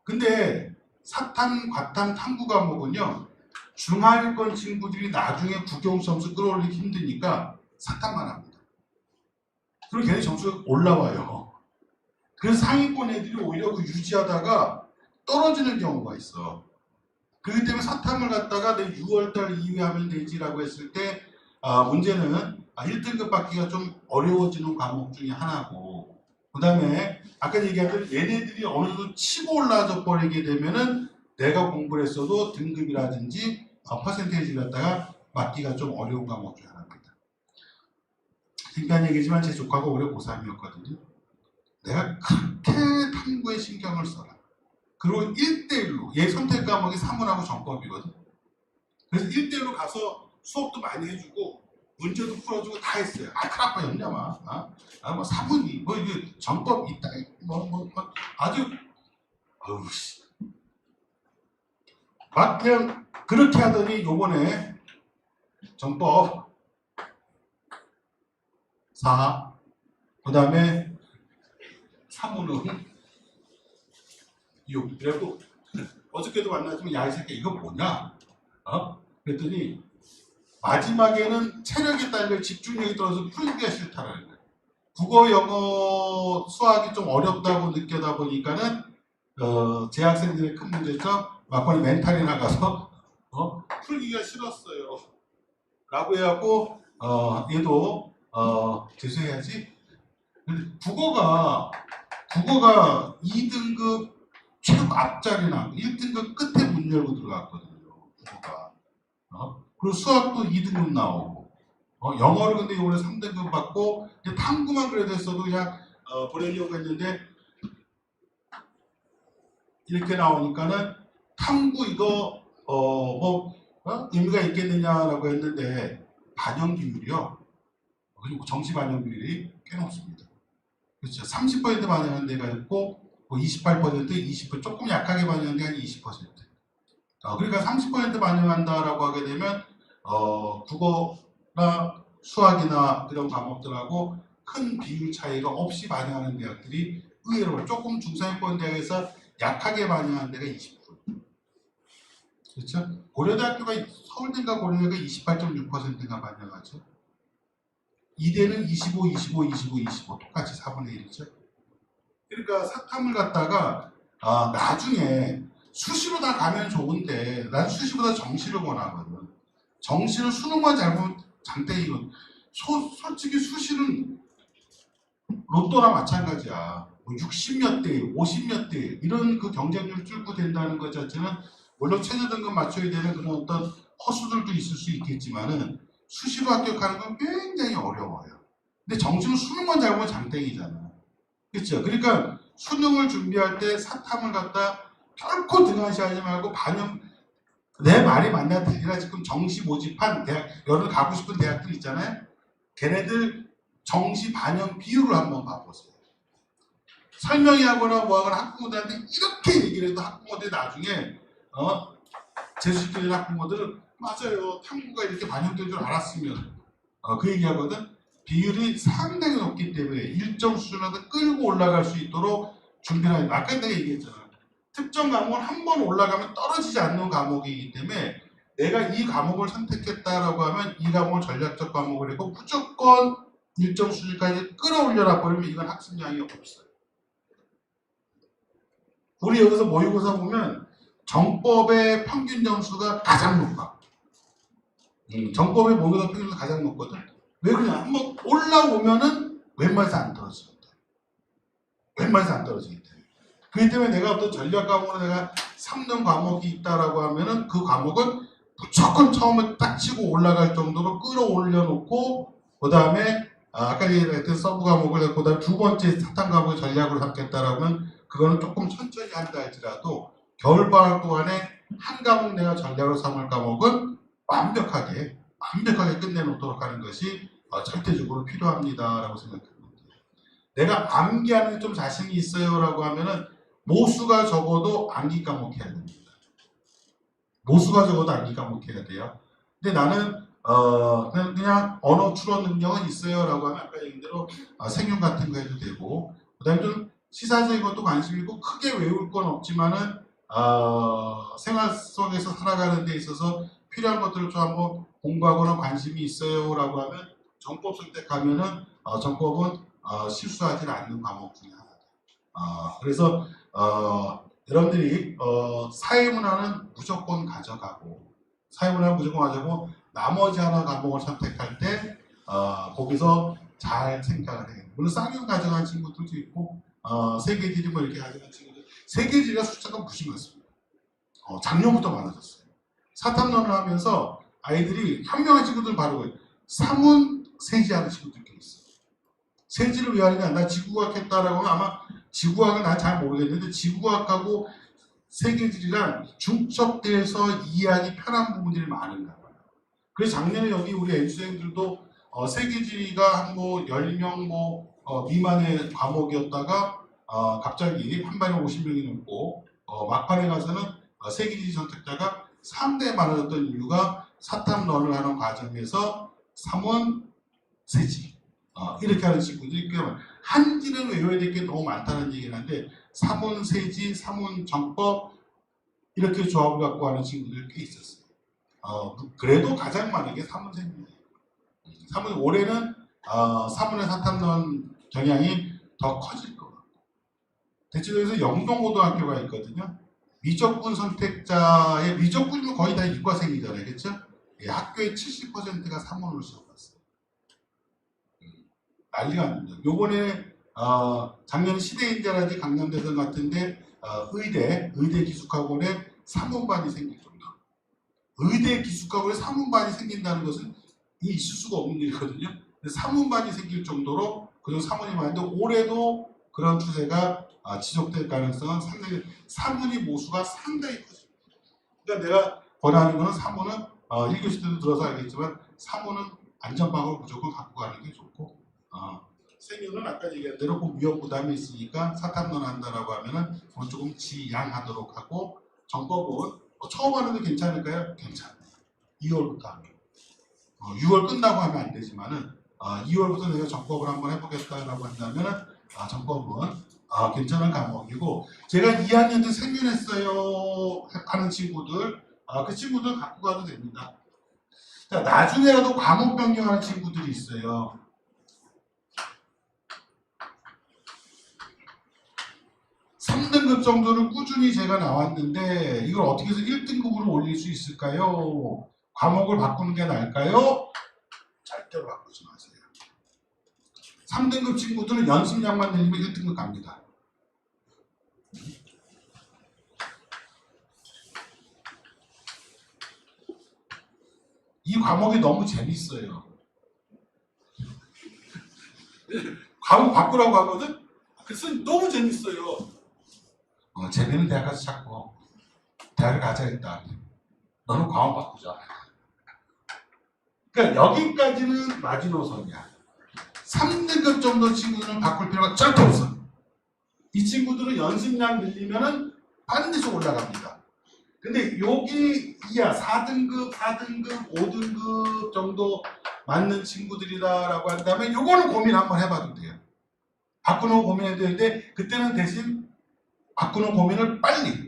Speaker 1: 근데 사탐, 과탐, 탐구 과목은요 중하위권 친구들이 나중에 국영 점수 끌어올리기 힘드니까 사탐만 합니다. 그리고 걔네 점수가 올라와요. 그래서 상위권 애들이 오히려 그 유지하다가 떨어지는 경우가 있어. 그렇기 때문에 사탐을 갖다가 내 6월달 이후에 하면 되지라고 했을 때 문제는 1등급 받기가 좀 어려워지는 과목 중에 하나고, 그 다음에 아까 얘기했던 얘네들이 어느 정도 치고 올라져 버리게 되면은 내가 공부를 했어도 등급이라든지 퍼센테이지를 갖다가 맞기가 좀 어려운 과목 중 하나입니다. 잠깐 얘기지만 제 조카가 올해 고3이었거든요. 내가 그렇게 탐구에 신경을 써라. 그리고 1대1로 얘 선택 과목이 사문하고 정법이거든. 그래서 1대1로 가서 수업도 많이 해주고 문제도 풀어주고 다 했어요. 큰아빠 였냐마. 뭐 사문이 뭐 이게 정법 있다 뭐 아주 어우씨 막 그냥 그렇게 하더니 요번에 정법 4 그 다음에 사문은 6 그리고 어저께도 만났지만 야 이 새끼 이거 뭐냐 그랬더니 마지막에는 체력이 딸려 집중력이 떨어져서 풀기가 싫다라는 거예요. 국어, 영어, 수학이 좀 어렵다고 느껴다 보니까는 재학생들의 큰 문제점 막판에 멘탈이 나가서 풀기가 싫었어요. 라고 해갖고 얘도 재수해야지. 국어가 2등급 최고 앞자리나 1등급 끝에 문 열고 들어갔거든요. 국어가. 그리고 수학도 2등급 나오고 영어를 근데 이번에 3등급 받고 탐구만 그래도 했어도 그냥 보내려고 했는데 이렇게 나오니까는 탐구 이거 의미가 있겠느냐라고 했는데 반영 비율이요. 그리고 정시 반영 비율이 꽤 높습니다. 그렇죠. 30% 반영하는 데가 있고 28%, 20% 조금 약하게 반영하는 데가 20%. 그러니까 30% 반영한다라고 하게 되면 국어나 수학이나 그런 과목들하고 큰 비율 차이가 없이 반영하는 대학들이 의외로 조금 중상위권 대학에서 약하게 반영하는 데가 20%. 그렇죠? 고려대학교가 서울대인가 고려대가 28.6%가 반영하죠. 이대는 25, 25, 25, 25 똑같이 4분의 1이죠. 그러니까 사탐을 갖다가 나중에 수시로 다 가면 좋은데 난 수시보다 정시를 원하거든. 정시는 수능만 잘 보면 장땡이거든. 솔직히 수시는 로또나 마찬가지야. 60몇 대 50몇 대 이런 그 경쟁률 뚫고 된다는 것 자체는 물론 최저 등급 맞춰야 되는 그런 어떤 허수들도 있을 수 있겠지만은 수시로 합격하는 건 굉장히 어려워요. 근데 정시는 수능만 잘 보면 장땡이잖아. 그렇죠? 그러니까 수능을 준비할 때 사탐을 갖다 결코 등한시하지 말고 반영 내 말이 맞나 들리나 지금 정시 모집한 대학, 여러분 가고 싶은 대학들 있잖아요. 걔네들 정시 반영 비율을 한번 봐보세요. 설명이 하거나 뭐하거나 학부모들한테 이렇게 얘기를 해도 학부모들이 나중에 재수시키는 학부모들은 맞아요. 탐구가 이렇게 반영된 줄 알았으면 그 얘기하거든. 비율이 상당히 높기 때문에 일정 수준으로 끌고 올라갈 수 있도록 준비를 하는. 아까 내가 얘기했잖아. 특정 과목은 한 번 올라가면 떨어지지 않는 과목이기 때문에 내가 이 과목을 선택했다라고 하면 이 과목을 전략적 과목을 하고 무조건 일정 수준까지 끌어올려라 버리면 이건 학습량이 없어요. 우리 여기서 모의고사 보면 정법의 평균 점수가 가장 높아. 정법의 모의고사 평균이 가장 높거든. 왜 그러냐? 한번 올라오면은 웬만해서 안 떨어지거든. 웬만해서 안 떨어지기 때문에. 그렇기 때문에 내가 어떤 전략 과목으로 내가 3년 과목이 있다라고 하면은 그 과목은 무조건 처음에 딱 치고 올라갈 정도로 끌어올려 놓고 그 다음에 아까 얘기했던 서브 과목을 그 다음에 두 번째 사탐 과목을 전략으로 삼겠다라면 그거는 조금 천천히 한다 할지라도 겨울방학 동안에 한 과목 내가 전략으로 삼을 과목은 완벽하게 끝내놓도록 하는 것이 절대적으로 필요합니다라고 생각합니다. 내가 암기하는 데 좀 자신이 있어요라고 하면은 모수가 적어도 암기 과목 해야 됩니다. 모수가 적어도 암기 과목 해야 돼요. 근데 나는 그냥 언어 추론 능력은 있어요라고 하면 아까 얘기한 대로 생윤 같은 거 해도 되고 그다음에 좀 시사적인 것도 관심 있고 크게 외울 건 없지만은 생활 속에서 살아가는 데 있어서 필요한 것들을 좀 한번 공부하거나 관심이 있어요라고 하면 정법 선택하면은 정법은 실수하지 않는 과목 중에 하나다. 그래서 여러분들이 사회문화는 무조건 가져가고 나머지 하나 과목을 선택할 때 거기서 잘 생각을 해요. 물론 쌍용 가져간 친구들도 있고 세계지리 뭐 이렇게 가져간 친구들 세계지리가 숫자가 무지 많습니다. 작년부터 많아졌어요. 사탐론을 하면서 아이들이 현명한 친구들 바로 사문 세지하는 친구들이 있어요. 세지를 왜 하느냐? 나 지구과학 했다라고 하면 아마 지구과학은 난 잘 모르겠는데 지구과학하고 세계지리랑 중첩돼서 이해하기 편한 부분들이 많은가 봐요. 그래서 작년에 여기 우리 엔수생들도 세계지리가 한 뭐 10명 미만의 과목이었다가 갑자기 한 반에 50명이 넘고 막판에 가서는 세계지리 선택자가 상당히 많아졌던 이유가 사탐론을 하는 과정에서 삼원 세지 이렇게 하는 친구들이 꽤 많아요. 한지는 외워야 될 게 너무 많다는 얘기는 한데 삼원 세지, 삼원 정법 이렇게 조합을 갖고 하는 친구들이 꽤 있었어요. 그래도 가장 많은 게 삼원 세지예요. 올해는 사문의 사탐론 경향이 더 커질 것 같고 대치도에서 영동고등학교가 있거든요. 미적분 선택자의 미적분이면 거의 다 이과생이잖아요. 그렇죠? 예, 학교의 70%가 사문을 수업했어요. 난리가 납니다. 요번에 작년 시대인자라든지 강남대전 같은데 의대 기숙학원에 사문반이 생길 정도. 의대 기숙학원에 사문반이 생긴다는 것은 있을 수가 없는 일이거든요. 사문반이 생길 정도로 그런 사문이 많은데 올해도 그런 추세가 지속될 가능성은 상당히 사문이 모수가 상당히 커집니다. 그러니까 내가 권하는 거는 사문은 1교시 때도 들어서 알겠지만 사문은 안전방을 무조건 갖고 가는 게 좋고 생유는 아까 얘기한 대로 그 위험 부담이 있으니까 사탐론 한다라고 하면은 그건 조금 지양하도록 하고 정법은 처음 하는데 괜찮을까요? 괜찮아요. 2월부터 하면 6월 끝나고 하면 안 되지만은 2월부터 내가 정법을 한번 해보겠다라고 한다면은 정법은 괜찮은 과목이고 제가 2학년 때 생윤했어요 하는 친구들 그 친구들 갖고 가도 됩니다. 자, 나중에라도 과목 변경하는 친구들이 있어요. (3등급) 정도는 꾸준히 제가 나왔는데 이걸 어떻게 해서 1등급으로 올릴 수 있을까요? 과목을 바꾸는 게 나을까요? 절대로 바꾸지 마세요. 3등급 친구들은 연습량만 늘리면 1등급 갑니다. 이 과목이 너무 재밌어요. 과목 바꾸라고 하거든? 그래서 너무 재밌어요. 재미는 대학 가서 찾고 대학을 가자 일단. 너는 과목 바꾸자. 그러니까 여기까지는 마지노선이야. 3등급 정도 친구들은 바꿀 필요가 절대 없어. 이 친구들은 연습량 늘리면은 반드시 올라갑니다. 근데 여기 이하 4등급, 4등급, 5등급 정도 맞는 친구들이다라고 한다면 요거는 고민 한번 해봐도 돼요. 바꾸는 거 고민해도 되는데 그때는 대신 바꾸는 고민을 빨리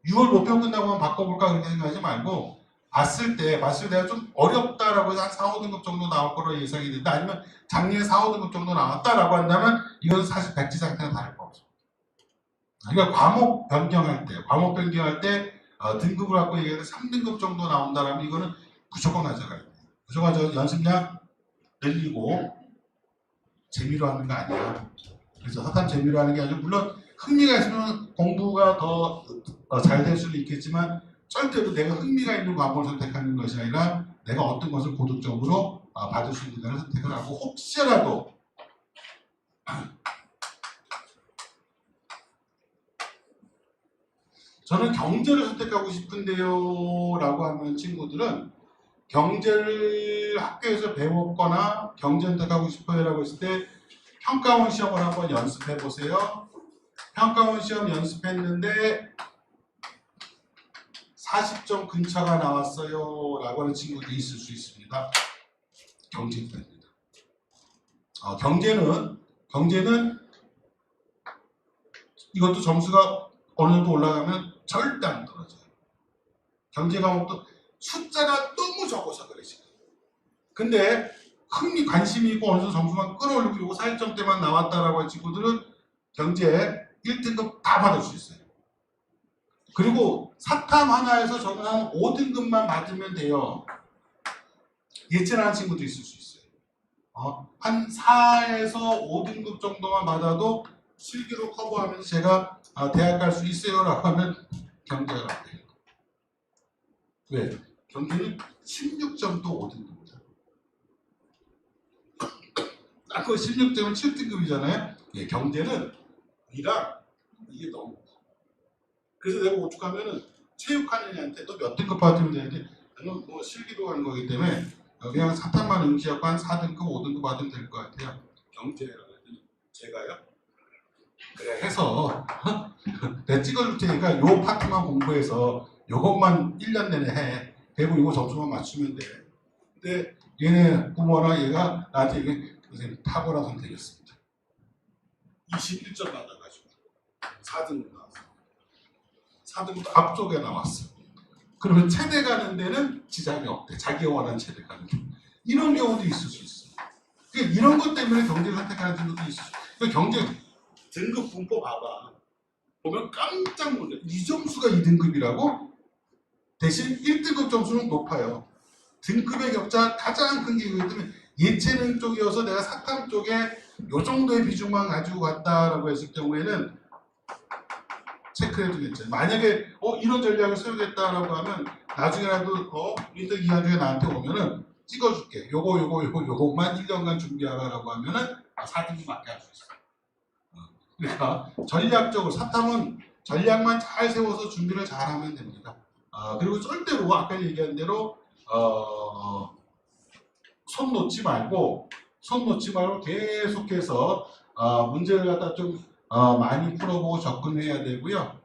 Speaker 1: 6월 모평 끝나고 바꿔볼까 그렇게 생각하지 말고 봤을 때 내가 좀 어렵다라고 해서 한 4, 5등급 정도 나올 거로 예상이 된다. 아니면 작년에 4, 5등급 정도 나왔다라고 한다면 이건 사실 백지 상태는 다를 거 없어. 그러니까 과목 변경할 때 등급을 갖고 얘기하는데 3등급 정도 나온다라면 이거는 무조건 가져가야 돼. 무조건 연습량 늘리고 재미로 하는 거 아니야. 그래서 사탐 재미로 하는 게 아니고 물론 흥미가 있으면 공부가 더 잘 될 수도 있겠지만 절대로 내가 흥미가 있는 과목을 선택하는 것이 아니라 내가 어떤 것을 고득점으로 받을 수 있는 것을 선택을 하고 혹시라도 저는 경제를 선택하고 싶은데요 라고 하는 친구들은 경제를 학교에서 배웠거나 경제 선택하고 싶어요 라고 했을 때 평가원 시험을 한번 연습해 보세요. 평가원 시험 연습했는데 40점 근처가 나왔어요 라고 하는 친구들이 있을 수 있습니다. 경제입니다. 경제는 이것도 점수가 어느 정도 올라가면 절대 안 떨어져요. 경제 과목도 숫자가 너무 적어서 그래 지금. 근데 관심이 있고 어느 정도 점수만 끌어올리고 요거 40점대만 나왔다라고 할 친구들은 경제 1등급 다 받을 수 있어요. 그리고 사탐 하나에서 저는 한 5등급만 받으면 돼요. 예체능하는 친구도 있을 수 있어요. 한 4에서 5등급 정도만 받아도 실기로 커버하면서 제가 대학 갈 수 있어요 라고 하면 경제가 안 돼요. 왜? 경제는 16점도 5등급이잖아요. 그 16점은 7등급이잖아요. 예, 경제는 이랑 이게 너무 그래서 내가 오죽하면은 체육하는 애한테 너 몇 등급 받으면 되는데 나는 뭐 실기로 가는 거기 때문에 그냥 사탐만 응시하고 한 4등급, 5등급 받으면 될 것 같아요. 경제라고 했더니 제가요? 그래 해서 내가 찍어줄 테니까 요 파트만 공부해서 요것만 1년 내내 해. 그리고 이거 점수만 맞추면 돼. 근데 얘네 부모나 얘가 나한테 이게 선생님 탁월한 선택이었습니다. 21점 받아가지고 4등급 나왔어. 4등급 앞쪽에 나왔어. 그러면 체대 가는 데는 지장이 없대. 자기가 원하는 체대 가는 데. 이런 경우도 있을 수 있어. 그러니까 이런 것 때문에 경제를 선택하는 친구도 있을 수 있어. 그러니까 경제 등급 분포 봐봐. 보면 깜짝 놀래. 이 점수가 2등급이라고? 대신 1등급 점수는 높아요. 등급의 격차 가장 큰 게 이거기 때문에 예체능 쪽이어서 내가 사탐 쪽에 요 정도의 비중만 가지고 갔다라고 했을 경우에는 체크해 두겠죠. 만약에 이런 전략을 써야겠다라고 하면 나중에라도 인터 기간 중에 나한테 오면은 찍어줄게. 요것만 1년간 준비하라라고 하면은 4등급 맞게 할 수 있어. 그러니까 전략적으로 사탐은 전략만 잘 세워서 준비를 잘하면 됩니다. 그리고 절대로 아까 얘기한 대로 손 놓지 말고 계속해서 문제를 갖다 좀 많이 풀어보고 접근해야 되고요.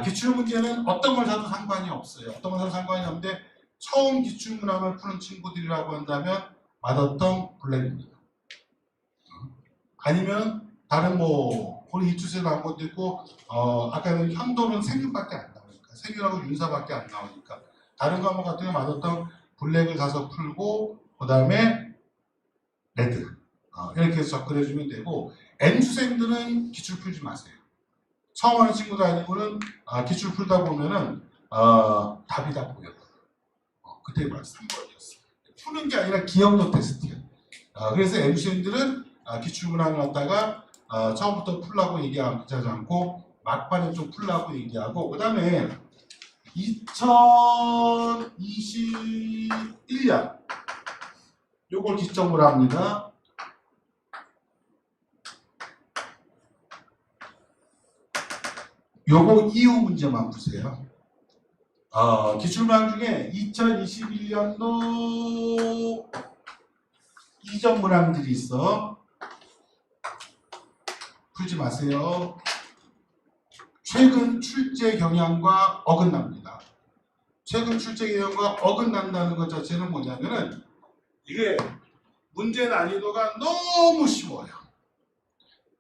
Speaker 1: 기출문제는 어떤 걸 사도 상관이 없어요. 어떤 걸 사도 상관이 없는데 처음 기출문항을 푸는 친구들이라고 한다면 맛없던 블랙입니다. 아니면 다른 우리 이투세 나온 것도 있고 아까는 형도는 생윤밖에 안 나오니까 생윤하고 윤사밖에 안 나오니까 다른 과목 같은 경우 맛없던 블랙을 가서 풀고 그 다음에 레드 이렇게 해서 접근해주면 되고 N수생들은 기출 풀지 마세요. 처음 하는 친구들 아니고는 기출 풀다 보면은 답이 다 보여요. 그때 말씀 3번이었어. 푸는 게 아니라 기억력 테스트야. 그래서 N수생들은 기출문항을 갖다가 처음부터 풀라고 얘기하지 않고 막판에 좀 풀라고 얘기하고 그 다음에 2021년 요걸 기점으로 합니다. 요거 이후 문제만 푸세요. 기출문항 중에 2021년도 이전 문항들이 있어. 풀지 마세요. 최근 출제 경향과 어긋납니다. 최근 출제 경향과 어긋난다는 것 자체는 뭐냐면은 이게 문제 난이도가 너무 쉬워요.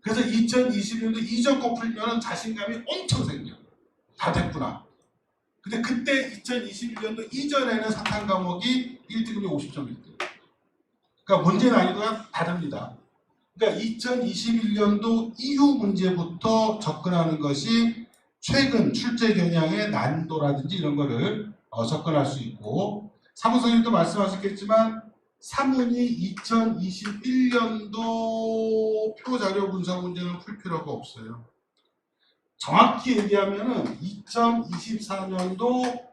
Speaker 1: 그래서 2020년도 이전 거 풀면은 자신감이 엄청 생겨. 다 됐구나. 근데 그때 2021년도 이전에는 사탕 과목이 1등급이 50점이었대요. 그러니까 문제 난이도가 다릅니다. 그러니까 2021년도 이후 문제부터 접근하는 것이 최근 출제 경향의 난이도라든지 이런 거를 접근할 수 있고, 사무선생님도 말씀하셨겠지만 사문이 2021년도 표자료 분석 문제는 풀 필요가 없어요. 정확히 얘기하면은 2024년도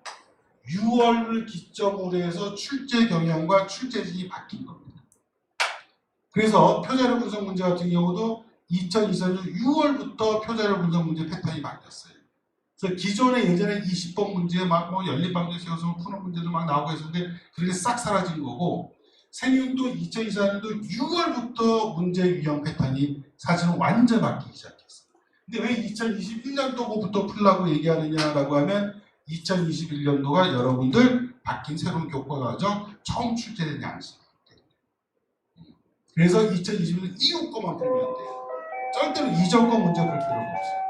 Speaker 1: 6월을 기점으로 해서 출제 경향과 출제진이 바뀐 겁니다. 그래서 표자료 분석 문제 같은 경우도 2024년 6월부터 표자료 분석 문제 패턴이 바뀌었어요. 그래서 기존에 예전에 20번 문제 막 뭐 연립방정 세워서 푸는 문제도 막 나오고 있었는데 그게 싹 사라진 거고, 생윤도 2024년도 6월부터 문제 유형 패턴이 사실은 완전 바뀌기 시작했어요. 근데 왜 2021년도부터 풀라고 얘기하느냐라고 하면 2021년도가 여러분들 바뀐 새로운 교과 과정 처음 출제된 양식. 그래서 2020년 이후 거만 풀면 돼요. 절대로 이전 거 문제 풀 필요가 없어요.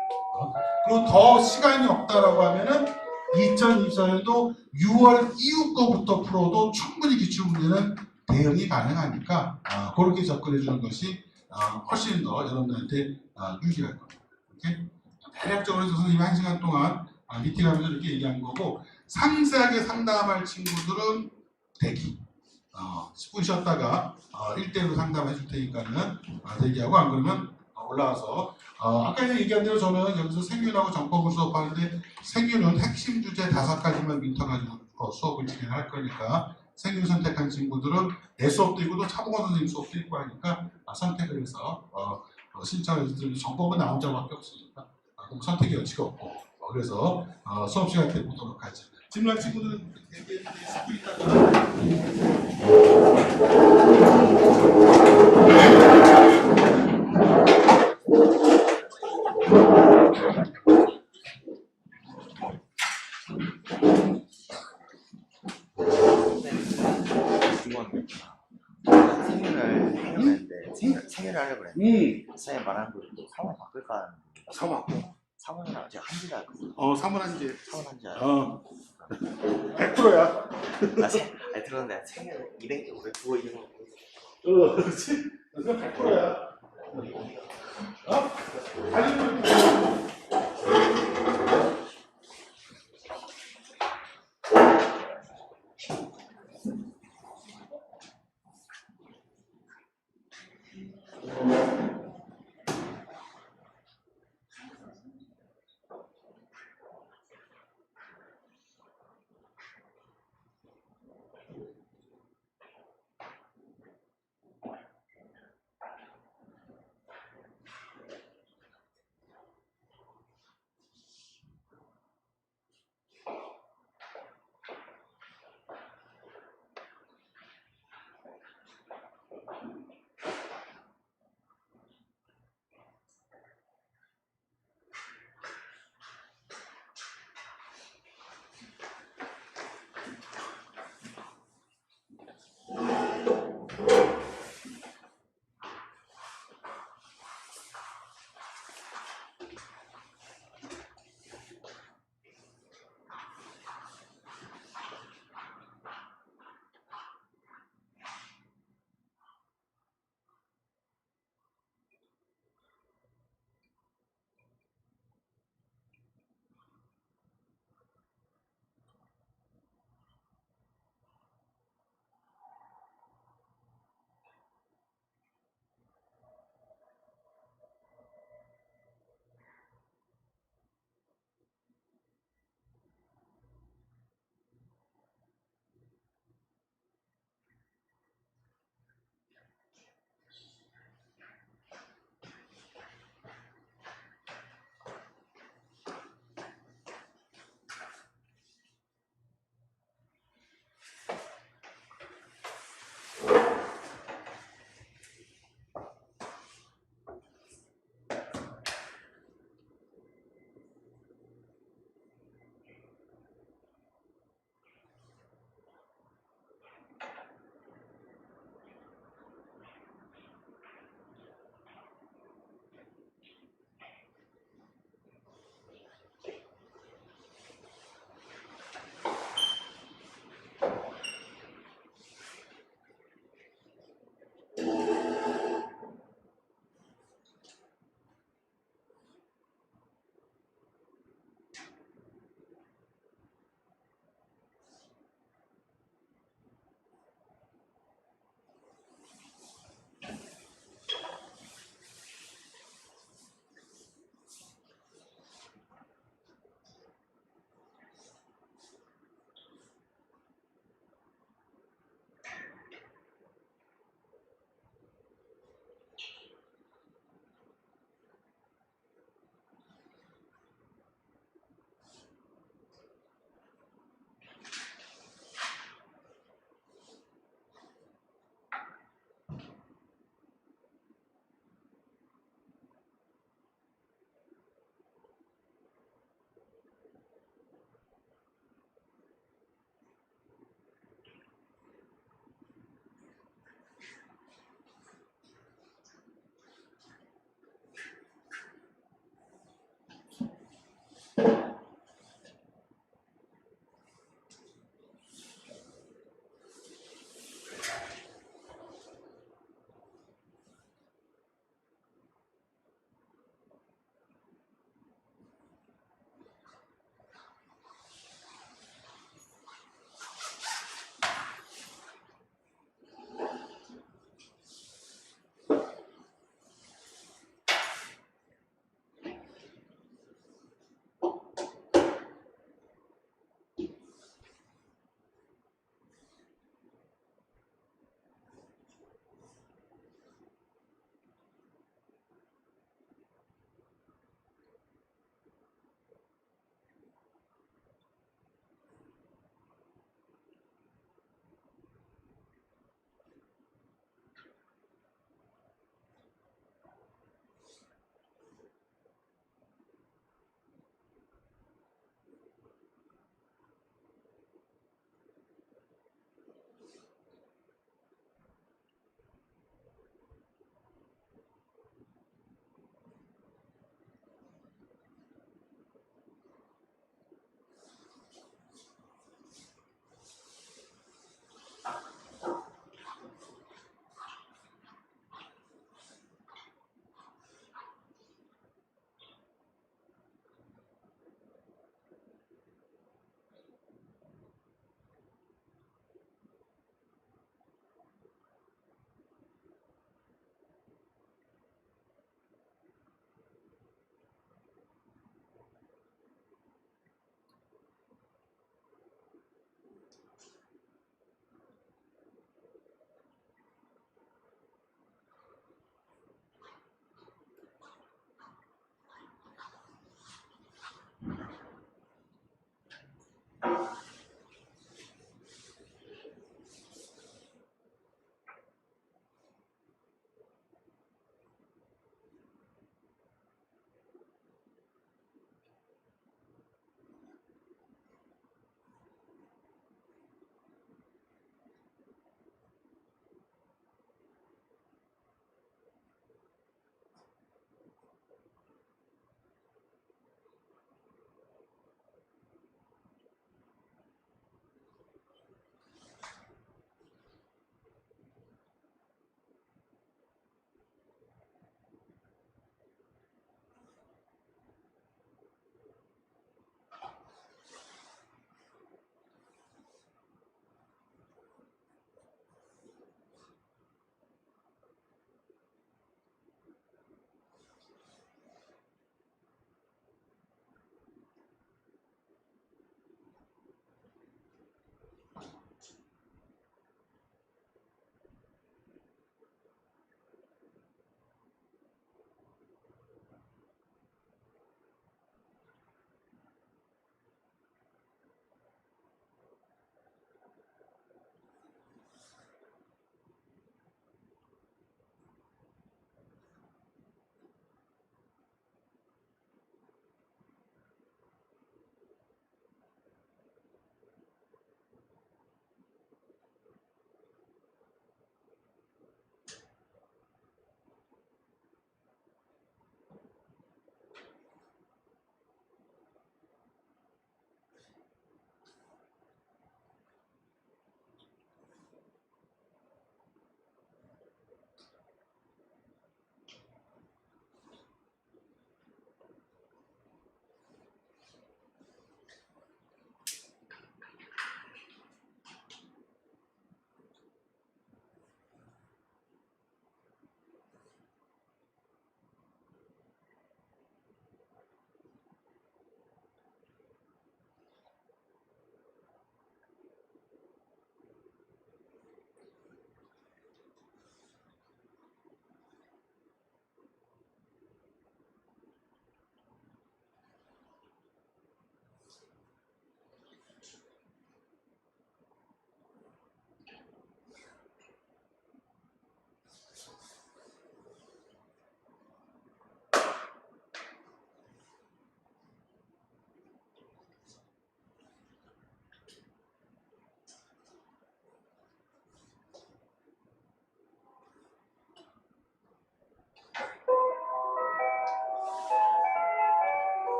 Speaker 1: 그리고 더 시간이 없다라고 하면은 2024년도 6월 이후 거부터 풀어도 충분히 기출 문제는 대응이 가능하니까 그렇게 접근해 주는 것이 훨씬 더 여러분들한테 유리할 겁니다. 이렇게 대략적으로 선생님이 1시간 동안 미팅하면서 이렇게 얘기한 거고, 상세하게 상담할 친구들은 대기. 10분 쉬었다가 1대1로 상담해 줄 테니까는 대기하고, 안 그러면 올라와서 아까 얘기한 대로 저는 여기서 생윤하고 정법을 수업하는데 생윤은 핵심 주제 5가지만 민터가지고 수업을 진행할 거니까 생윤 선택한 친구들은 내 수업도 있고 또 차봉원 선생님 수업도 있고 하니까 선택을 해서 신청을 해서 정법은 나 혼자밖에 없으니까 그럼 선택의 여지가 없고 그래서 수업 시간 때 보도록 하죠. 질문할 친구들은 얘기했는데 10분
Speaker 2: 생일을 하려고 그랬는데 선생님 말한 거 사원 바꿀까 하는데 사원이랑 제가 한지 알거든요.
Speaker 1: 사문 한지.
Speaker 2: 사원 한지 알아요.
Speaker 1: 100%야.
Speaker 2: 아니 들었는데 생일 200, 500 그거 이런 거.
Speaker 1: 그렇지. 그건 100%야. 달리는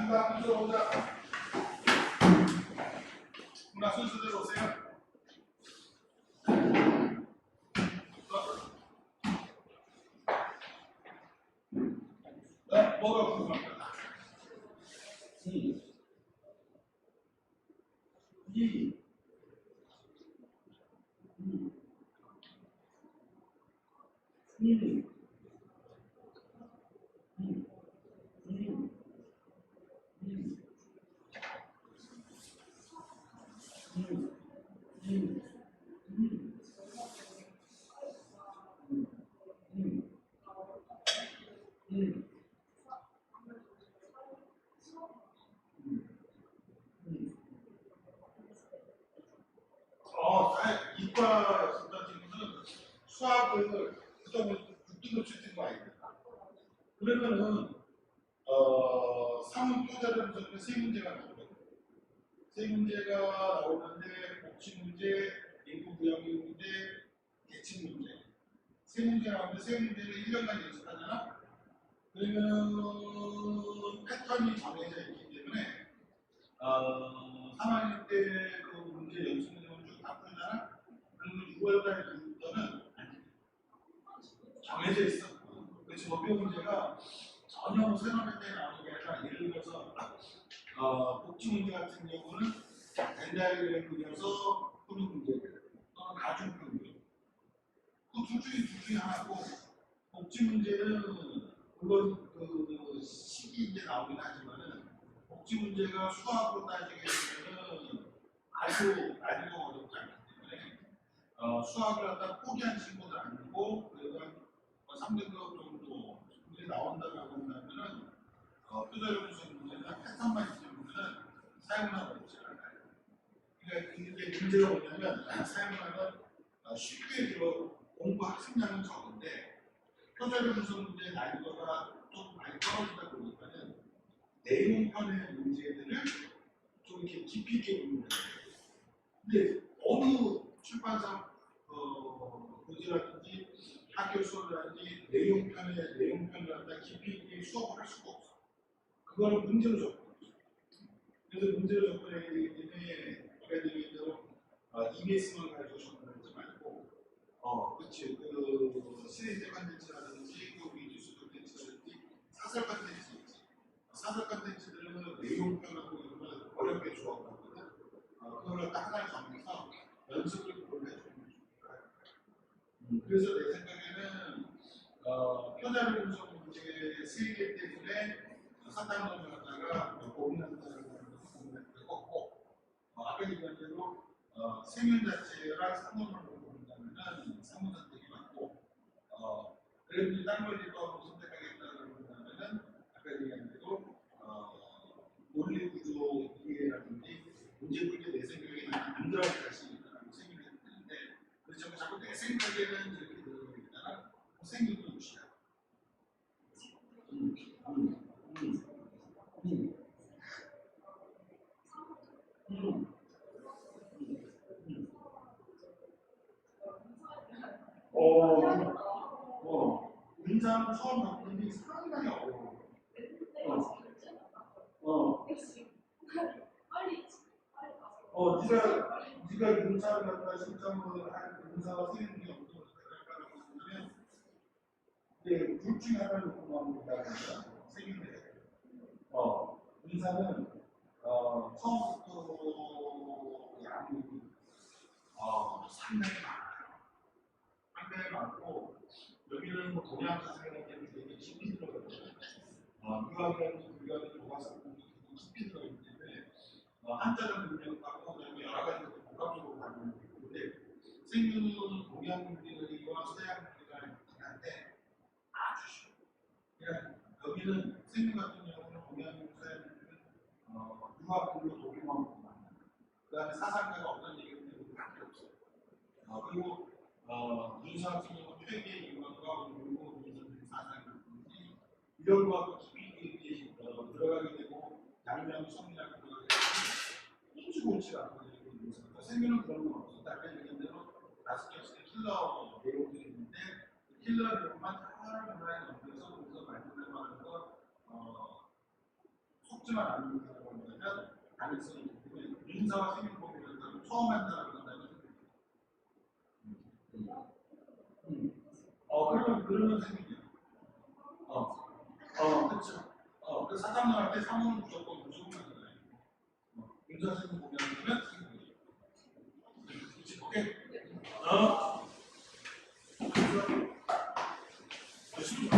Speaker 1: 상담 들어오자. 누나 순서대로 오세요. 뭐가 궁금합니까? 2, 2, 1, 1. 이과 어떤 친구는 수학을 그다음에 6등급 7등급 아닙니까? 그러면은 상은 표절을 해서 세 문제가 나오거든요. 세 문제가 나오는데 복지 문제, 인구 부양비 문제, 계층 문제. 세 문제 나오는데 세 문제를 1년간 연습하잖아. 그러면은 패턴이 정해져 있기 때문에 3학년 때 그 문제 연습 내용을 쭉 다 풀잖아. 그러면 6월달부터는 정해져 있어. 그래서 목표 문제가 전혀 뭐 새로운 패턴이 나오는 게 아니라 예를 들어서 복지 문제 같은 경우는 벤다이그램 그려서 푸는 문제들 또는 가중 문제. 둘 중에 하나고 복지 문제는 물론 그 식이 이제 나오긴 하지만은 복지 문제가 수학으로 따지게 되면은 아주 난이도가 어렵지 않기 때문에 수학을 갖다 포기한 친구들 아니고 그래도 3등급 정도 문제 나온다고 한다면은 표절연수 문제나 패턴만 있으면은 사용하고 있지 않아요. 그러니까 이게 문제가 뭐냐면 사용하면 쉽게 들어 공부 학습량은 적은데 표절연수 문제 난이도가 좀 많이 떨어지다 보니까는 내용편의 문제들을 좀 이렇게 깊이 있게 보는 거예요. 근데 어느 출판사 교재라든지 학교 수업이라든지 내용편을 갖다 깊이 있게 수업을 할 수가 없어. 그거는 문제로 접근해. 그래서 문제로 접근해야 되기 때문에 아까 얘기한 대로 EBS만 가지고 접근하지 말고 그치 그 시리즈 컨텐츠라든지 그 위주수 컨텐츠라든지 사설 컨텐츠 있지. 사설 컨텐츠들은 내용편하고 이런 걸 어렵게 조합하거든. 그걸 딱 하나를 정해서 연습을 그걸 해주는 거야. 그래서 내 생각에는 표절 분석 문제 3개 때문에 사탕론을 갖다가 고민한다는 것을 꼭 아까 얘기한 대로 세면 자체랑 상문을 본다면 상문 선택이 맞고 그래도 딴 걸 읽어서 선택하겠다고 한다면 아까 얘기한 대로 논리 구조 이해라든지 문제 풀 때 내 생각에는 안 들어갈 자신이라고 생각이 드는데 그렇죠. 자꾸 내 생각에는 이렇게 들어가게 되잖아. 생기는 것이야. 문장 처음 바꾸는 게 상당히 어려워. 네가 문자를 갖다 신청을 할 문자가 생기는 게 어떤 거라고 하면 이제 둘 중에 하나를 놓고 나옵니다. 생긴데 문자는 처음부터 양이 상당히 많아요. 상당히 많고 여기는 뭐 동양 사상이라는 게 되게 깊이 들어가거든요. 유학이라든지 불교하는 교과서들이 깊이 들어가기 때문에 한자를 능력하고 그다음에 여러 가지 복합적으로 가는 건데 생명은 동양인들과 서양인들과 있긴 한데 아주 쉬워. 그러니까 여기는 생명 같은 경우는 동양인 서양인들은 유학으로 독일만 보고 만나요. 그다음에 사상가가 어떤 얘기를 하는지 밖에 없어요. 그리고 문사 같은 경우는 퇴계 유학과 그리고 문사들의 사상이라든지 이런 거하고 깊이 들어가게 되고 양면 성리학을 들어가게 되고 꼼치골치가 않거든요. 생명은 그런 건 없어. 아까 얘기한 대로 5개씩 킬러 내용들이 있는데 그 킬러 내용만 하나하나에 얹어서 거기서 만들어가면서 뽑지만 않는다고 한다면 가능성이 있기 때문에 인사와 생명법이라는 처음 한다고 한다면 그러면 생기죠. 그렇죠. 그래서 사장님한테 사무는 무조건 하잖아요. 인사 생명법이라는 생기죠. 그렇지, 오케이. 열심히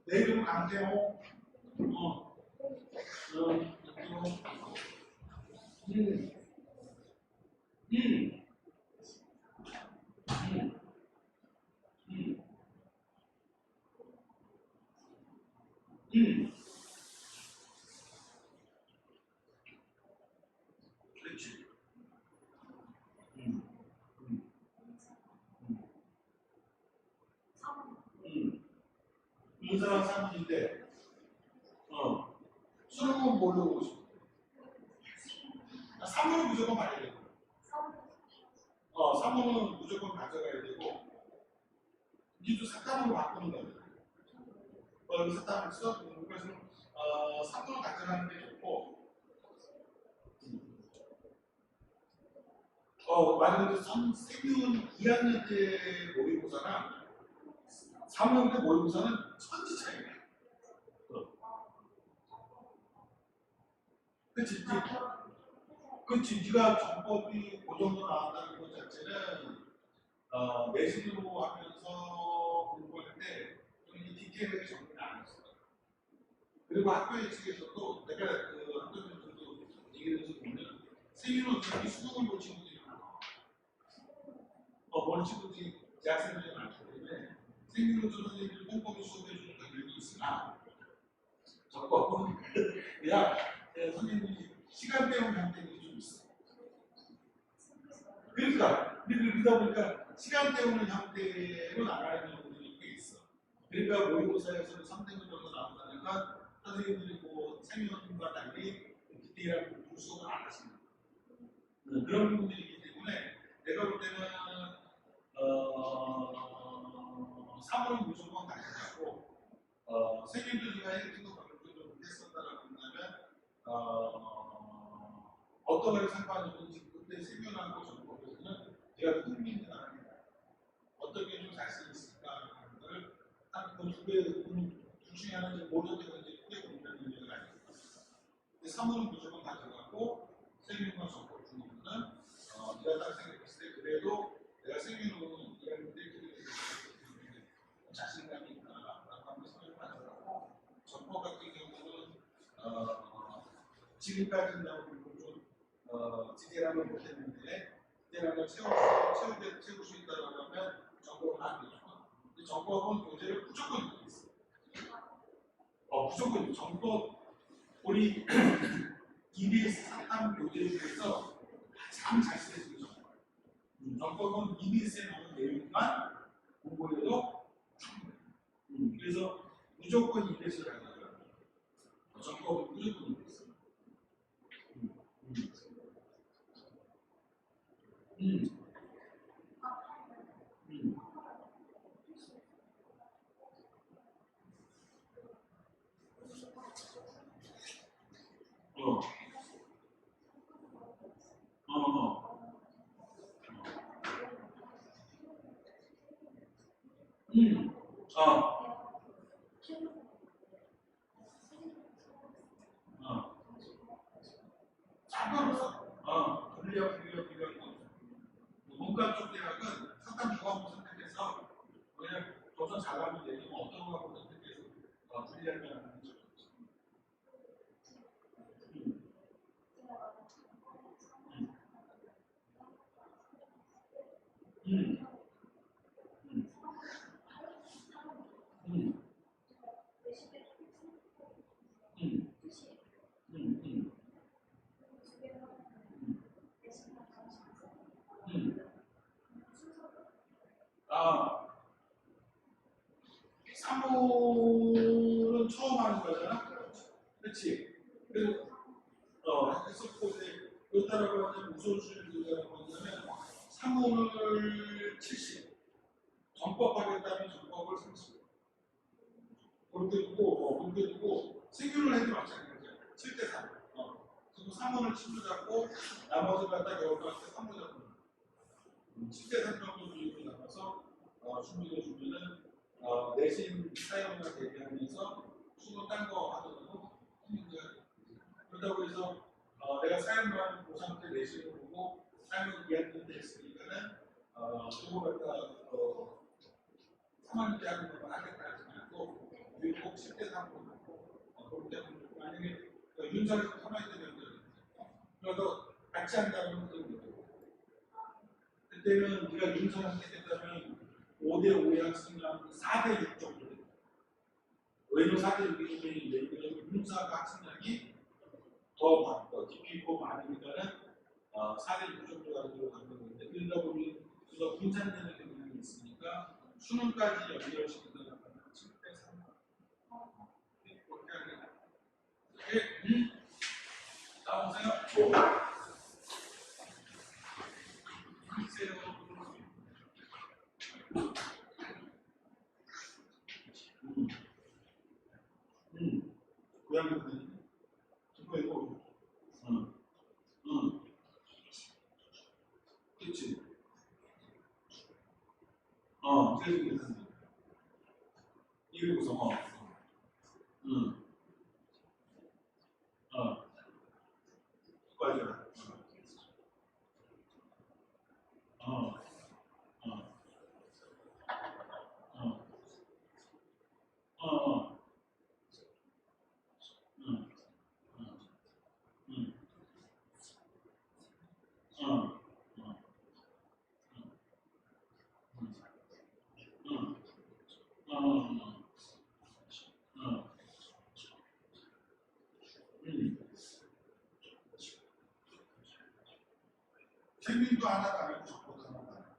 Speaker 1: 내 이름은 강태호. 그렇지. 인사랑 사무인데, 수능은 뭘로 보고 싶어? 사무는 무조건 봐야 되고, 사무는 무조건 가져가야 되고, 니도 사탐으로 바꾸는 거야. 사탐을 써. 그래서 사무는 가져가는 게 좋고, 말 그대로 생윤 2학년 때 모의고사랑 3학년 때 모의고사는 천지 차이야. 그치? 그치? 네가 정법이 그 정도 나왔다는 것 자체는 내신으로 하면서 공부할 때 좀 디테일하게 정리를 안 했어. 그리고 학교의 측에서도 내가 그 학교에서도 얘기를 해서 보면 생윤 어차피 수능을 볼 친구들이 많아. 볼 친구들이 대학생들이 많기 때문에 생윤 선생님들이 꼼꼼히 수업해주는 경향이 있으나 정법은 그냥 선생님이 시간 때우는 형태들이 좀 있어. 그러니까 그러다 보니까 시간 때우는 형태로 나가는 경우들이 꽤 있어. 그러니까 모의고사에서는 3등급 정도 나온다니까 선생님들이 뭐 생명과 달리 디테일한 분석을 안 하십니다. 그런 부분들이 있기 때문에 내가 볼 때는 3월은 무조건 가져가고 생명들과 1등급 방송을 못했었다라고 한다면 어떤 걸 상관이 없는지 그때 생겨나고 정법에서는 내가 흥미있는 나라입니다. 어떻게 좀 잘 수 있을까 하는 것을 딱그두개 중에 하나는 모든 데가 이제 크게 공부하는 얘기가 아닙니다. 3월은 무조건 가져가고 생명과 정법 중에는 네가 딱 생각했을 때 그래도 내가 생명으로는 이런 데들이 자신감이 있다라고 하면 생명을 가져가고 정법 같은 경우는 지금까지 나온 부분 좀 디테일하면 못했는데 디테일하면 채울 수 있다고 하면 정법은 안 되죠. 근데 정법은 교재를 무조건 읽고 있어. 무조건 정법 우리 EBS 사탐 교재 중에서 가장 잘 쓰여진 정법. 정법은 EBS에 나오는 내용만 공부해도 충분해. 그래서 무조건 EBS를 가져가요. 정법은 무조건 EBS. 상관없어. 분리하고 문과 쪽 대학은 사탐 교과목 선택해서 그냥 도서 잘하면 되지 뭐 어떤 과목 선택해서 분리하면 하는 거죠. 사무는 처음 하는 거잖아. 그렇지? 그래서 했었고 이제 그렇다라고 하면 우선순위라고 한다면 사무를 70, 정법 하겠다면 정법을 30. 그렇게 두고 세균을 해도 마찬가지야. 7대 3. 그리고 3원을 친구 잡고 나머지 갖다 여기한테 3원 잡고 7대 3 정도 비율로 잡아서 준비해 주면은 내신 사용과 대비하면서 수고 딴거 하더라도 그렇다고 해서 내가 사용하는 고3 때 내신을 보고 사용을 2학년 때 했으니까는 그거 갖다 3학년 때 하는 거 하겠다 하지 말고 꼭 10대 3으로 하고 그렇게 하면 만약에 윤석에서 가만히 되면 그래서 같이 한다면 그때는 우리가 윤석한테 됐다면 5대 5의 학생이랑 4대 6 정도 돼요. 왜냐면 4대 6이면 윤사가 학생량이 더 깊이 있고 많으니까는 4대 6 정도가 들어가는 건데 그러다 보면 그래서 분산되는 경향이 있으니까 수능까지 연결시킨다는 건 7대 3 그렇게 하는 네, 나오세요? 고양이 듣고 있고 그치 그래서 괜찮습니다 이게 무슨 맞아 재민도 하나도 안 하고 적고도 하나도 안 하고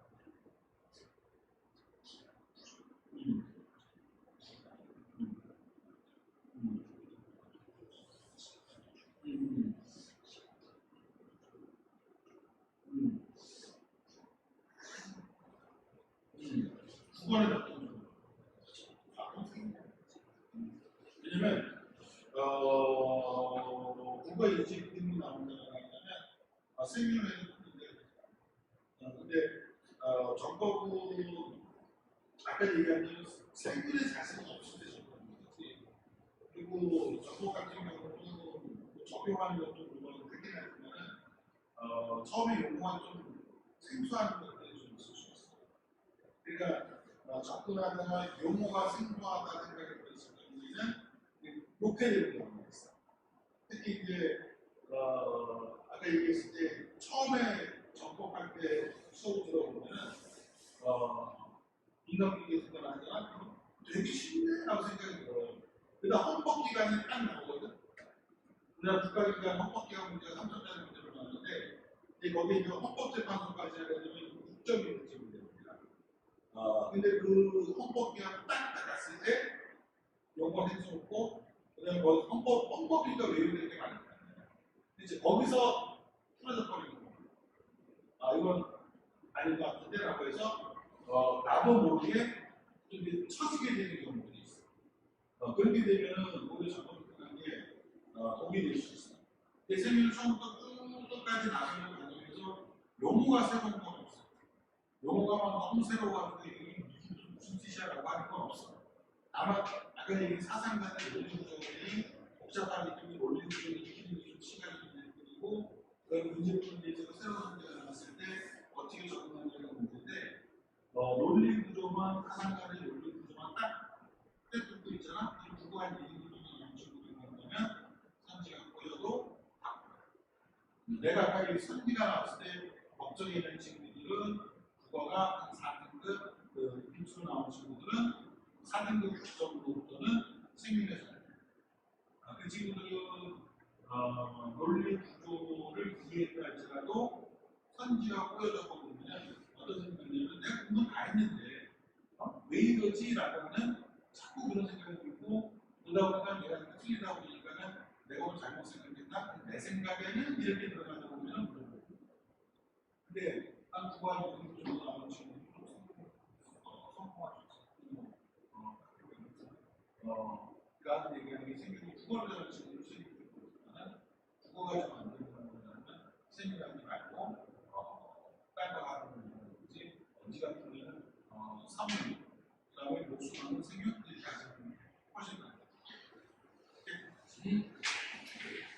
Speaker 1: 국어는 어떤 왜냐면 국어 일찍 등록 나온다고 하면 생명을 했는데 근데 정법은 아까 얘기한 대로 생물에 자신이 없을 때 적법이지 그리고 정법 같은 경우는 적용하는 것도 물론 크긴 하지만 처음에 용어가 좀 생소한 것들이 좀 있을 수 있어요. 그러니까 접근하다가 용어가 생소하다 생각이 들었을 경우에는 그렇게 되는 경우가 있어. 특히 이제 아까 얘기했을 때 처음에 접목할 때 수업 들어보면은 인간기계 생각하니까 되게 쉽네라고 생각이 들어요. 그다음 헌법기관이 딱 나오거든. 우리나라 국가기관 헌법기관 문제가 3점짜리 문제로 나오는데 거기에 이제 헌법재판소까지 하려면 6점이 문제가 됩니다. 근데 그 헌법기관 딱 나갔을 때 용어 생소했고 그다음에 헌법이니까 외우는 게 많이 이제 거기서 풀어져 버리는 거예요. 이건 아닌 것 같은데 라고 해서 나도 모르게 좀 처지게 되는 경우들이 있어요. 그렇게 되면은 오히려 접근하는 게 독이 될 수 있어요. 내 생일을 처음부터 끝까지 나누는 과정에서 용어가 새로운 건 없어요. 용어가 너무 새로워가지고 이게 무슨 뜻이야라고 하는 건 없어요. 다만 아까 얘기한 사상가의 논리구조들이 복잡하기 때문에 논리구조를 익히는 게 좀 시간이 걸릴 뿐이고 그 문제 푸는 데 있어서 새로운 문제가 나왔을 때 어떻게 접근하느냐가 문제인데 논리구조만 사상가의 논리구조만 딱 뜯고 있잖아. 이 국어한 얘기구조만 연출구조를 한다면 선지가 보여도 내가 아까 이 선지가 나왔을 때 법정에 있는 친구들은 국어가 한 4등급 그 빈수로 나온 친구들은 4등급 정도부터는 생명에서 그 친구들은 논리 구조를 이해했다 할지라도 선지가 꼬여져 버리면 어떤 생각이냐면 내가 공부 다 했는데 왜 이러지? 라고 하는 자꾸 그런 생각이 들고 그러다 보니까 내가 틀리다 보니까는 내가 오늘 잘못 생각했나? 내 생각에는 이렇게 들어가다 보면 근데 한 국어한 논리 구조로 나온 친구들은 성공할 수 있어요. 국어를 지금 수입하는 국어가 좀 안 되는 거는 세미나지 말고 딴거 하는 거지. 언지 같은 경우는 사물, 그다음에 목수하는 생육들이 가지고 훨씬 많아요.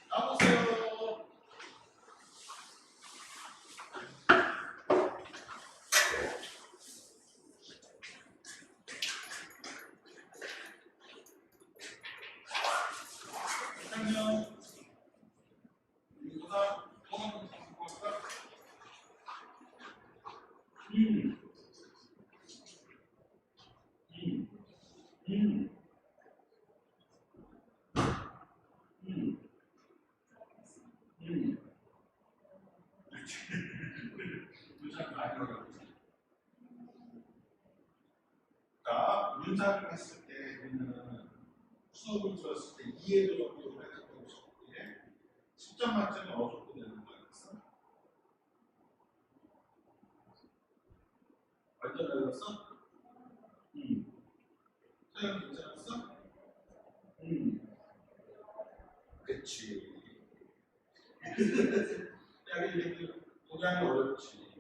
Speaker 1: 나오세요. 안녕. 이거보다 통합을 잡고 할까? 음. 음. 음. 음. 음. 문장 많이 어렵지. 자, 문장을 했을 때 우리는 수업을 들었을 때 이해도 정도로 해석하고 싶을 때 10점 만점에 어느 정도 되는 거였어? 완전 알았어? 사연 괜찮았어? 그치. 야, 이게 동양이 어렵지.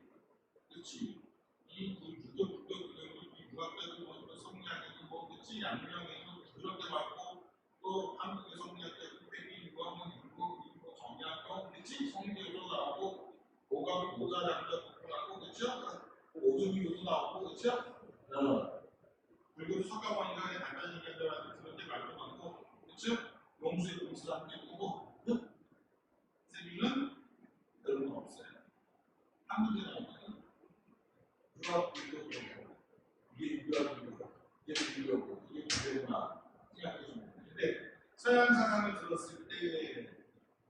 Speaker 1: 그치. 이 유학자들 성리학이 그치? 양명이 그렇게 맞고 또 한국의 성리학자 팬이 유학은 일부 정리학교 그치? 성리학도 나오고 오감 모자랑도 나오고 그쵸? 오줌이 요도 나오고 그쵸? 그리고 석가모니가 간단히 얘기하더라도 그런 데 말도 많고 그쵸? 용수의 용수라는 게 있고 세미는 그런 건 없어요. 한국에 나오면 유학 비교고 이게 유학 비교고 이게 비교고 이게 비교구나 생각해 주면 근데 서양 사상을 들었을 때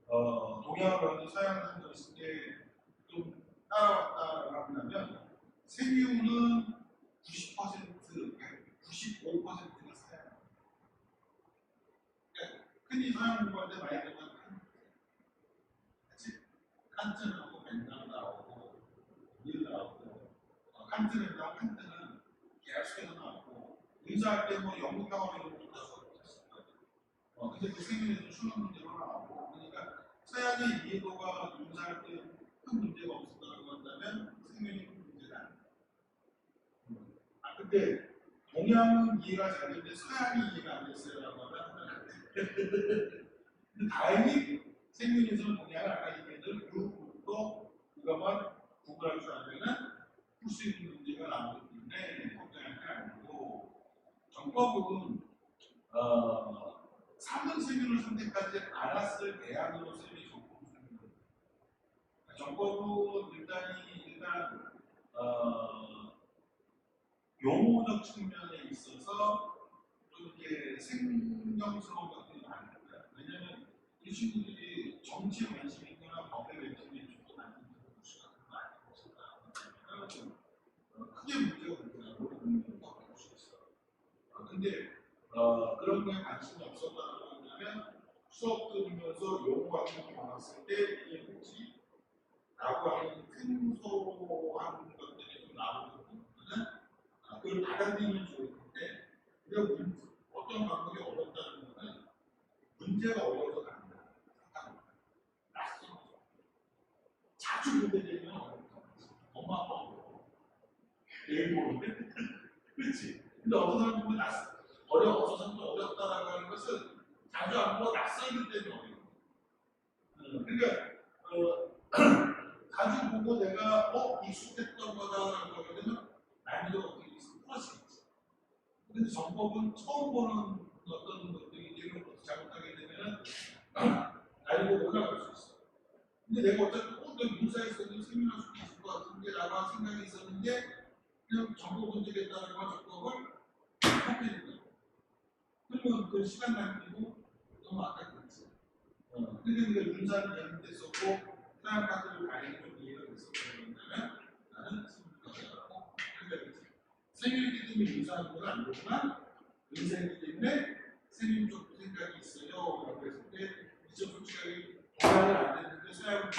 Speaker 1: 동양어는 서양 사상을 들었을 때 좀 따라왔다라고 한다면 세미우는 90%, 95%가 서양. 그러니까 흔히 서양 공부할 때 많이 되면 칸트하고 벤담 나오고 닐 나오고 칸트 벤담 칸트는 계속해서 나오고 의사할 때 뭐 영국 경험 이런 것도 다 수업했을 거예요. 근데 그 생일에서 수능 문제로 나오고 그러니까 서양의 이해도가 의사할 때 큰 문제가 없었다고 한다면 생일이 큰 문제가 아니에요. 근데 동양은 이해가 잘 되는데 서양이 이해가 안 됐어요라고 하면 근데 다행히 생명에서는 동양을 아까 얘기했던 또 그것만 구분할 줄 알면은 풀 수 있는 문제가 나오기 때문에 걱정할 게 아니고 정법은 삼문 세균을 선택하지 않았을 대안으로 쌤이 정법을 설명합니다. 정법은 일단 용어적 측면에 있어서 좀 이렇게 생경스러운 것들이 많습니다. 왜냐하면 이 친구들이 정치에 관심이 있거나 법에 관심이 있고 많은 수가 많이 없었다. 크게 문제가 없거나 모르는 법을 볼수 있어. 근데 그런 거에 관심이 없었다고 한다면 수업 들으면서 용어 같은 거 나왔을 때 이게 뭐지? 라고 하는 생소한 것들이 좀 나오는 부분은 그걸 받아들이면 좋을 텐데 우리가 어떤 방법이 어렵다는 것은 문제가 어려워서가 아니라 낯설어서 자주 보게 되면 어렵다. 엄마 아빠 어려워. 내일 모르는데 그렇지. 근데 어떤 사람 보면 어려워서 좀 어렵다라고 하는 것은 자주 안 보고 낯설기 때문에 어려워. 그러니까 자주 보고 내가 익숙했던 거다라고 하면 난이도가 어떻게 풀어지겠지. 근데 정법은 처음 보는 어떤 것들이 이런 것도 잘못하게 되면은 난이도가 올라갈 수 있어. 근데 내가 어차피 문사에서는 세미나 수도 있을 것 같은데 라고 생각이 있었는데 그냥 정법은 되겠다는 건 정법을 하게 된다. 그러면 그 시간 낭비고 너무 아깝겠지. 근데 우리가 문사는 잘못됐었고 사람 카드를 다행히 좀 이해가 됐었고 그런다면 나는 승부하고 그러니까 생일이기 때문에 문사하는 건 안 좋지만 의사이기 때문에 생일 쪽 생각이 있어요 라고 했을 때 이쪽 솔직하게 동양은 안 됐는데 서양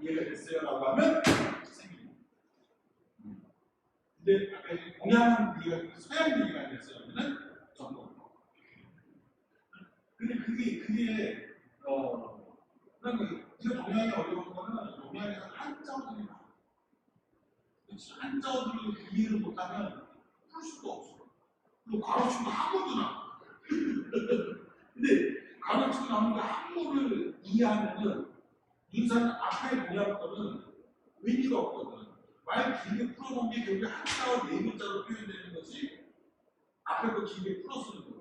Speaker 1: 이해가 됐어요 라고 하면 생일. 근데 아까 동양은 이해가 됐는데 서양 이해가 안 됐어요 하면 정보. 근데 그게 그러니까 우리가 동양이 어려운 거는 동양에서 한자어들이 많아. 한자어들을 이해를 못하면 풀 수도 없어. 그리고 가로치고 한문도 나와. 근데 가로치고 나오는 그 한문을 이해하면은 인사는 앞에 동양 거는 의미가 없거든. 말 길게 풀어놓은 게 결국에 한자어 네 글자로 표현되는 것이 앞에 거 길게 풀어 쓰는 거야.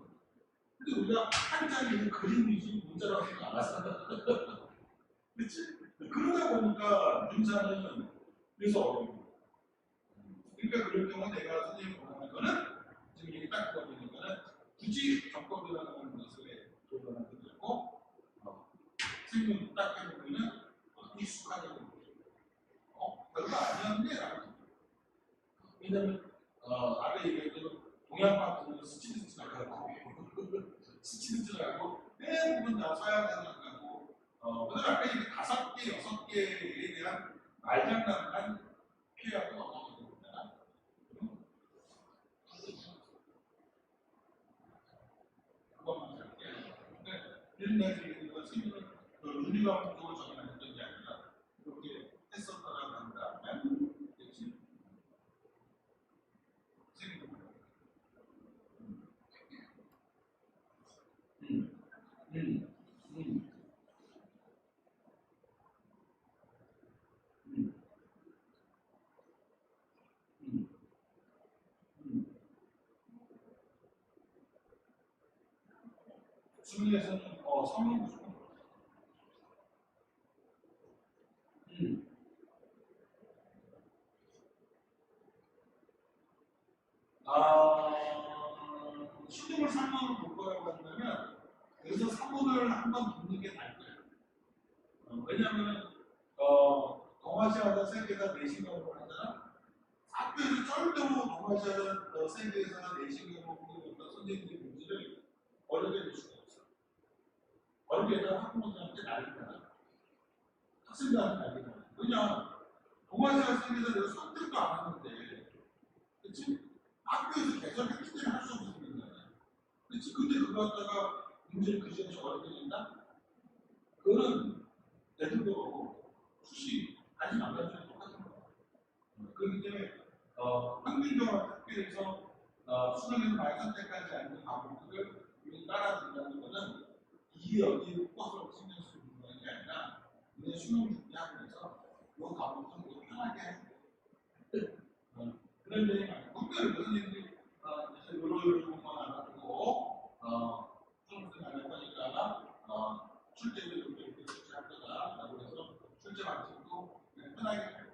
Speaker 1: 근데 우리가 한자에 있는 그림이지 문자라고 생각 안 하잖아. 그치? 그러다 보니까 문자는 그래서 어려운 거야. 그러니까 그럴 경우 내가 선생님이 원하는 거는 지금 이게 딱 그거는 거는 굳이 접근이라는 것을 도전하게 되고 선생님은 딱 해보면은 익숙하게 되는 거죠. 별거 아니었네 라고. 왜냐면 아까 얘기했던 동양 파트는 스치듯이 나가고 스치듯이 나가고 대부분 다 서양에서 나가고 그다음에 아까 얘기 5개, 6개에 대한 말장난한 표현도 얻어거든요. 그것만 할게요. 근데 이런 얘기가 생기는 윤리가 부족을 적용했던 게 아니라 그렇게 했었다라고 한다면 되지. 생기는 거예요. 음, 음, 음, 음, 음, 음. 심리에서는 성능 부족. 음. 수능을 3문을 볼 거라고 한다면 여기서 3문을 한번 붙는 게 나을 거예요. 왜냐하면 동아시아가 세계가 내신경으로 하잖아. 학교에서 절대로 동아시아가 세계에서 내신경으로 어떤 선생님의 문제를 어렵게 낼 수가 없어. 어렵게 해서 학부모들한테 난리잖아. 학생들한테 난리잖아. 왜냐 동아시아 세계에서 내가 선택도 안 하는데, 그치? 학교에서 개설했기 때문에 할 수 없는 거잖아. 그치? 근데 그거 갖다가 문제를 그 시간에 어렵게 된다? 그거는 내들도 그렇고 수시 다시 남자들이 똑같은 거야. 그렇기 때문에 평균적으로 학교에서 수능에서 많이 선택하지 않는 과목들을 우리 따라준다는 것은 이게 여기에 묶어서 신경 쓰는 게 아니라 이제 수능 준비하면서 이 과목을 더 편하게 해. 그런 얘기 많이 특별히 선생님들이 요런 부분만 알아두고 수능을 안 할 거니까 출제를 이렇게 출제할 거다 라고 해서 출제 방식도 그냥 편하게 할 거예요.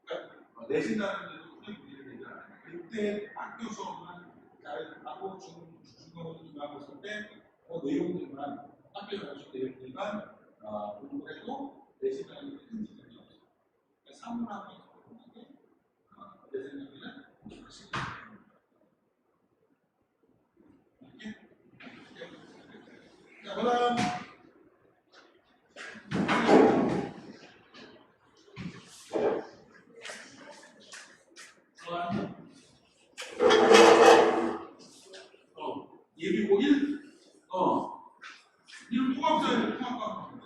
Speaker 1: 그러니까 내신다는 데도 크게 문제가 되지 않아요. 그때 학교 수업은 잘하고 중간고사 있을 때 내용들만 학교에 가르친 내용들만 공부를 해도 내신다는 게 큰 문제가 없어요. 그러니까 3문 하면서 보는 게 내 생각에는 훨씬 자, 그다음 예비고 1, 이런 통합사회를 통합과학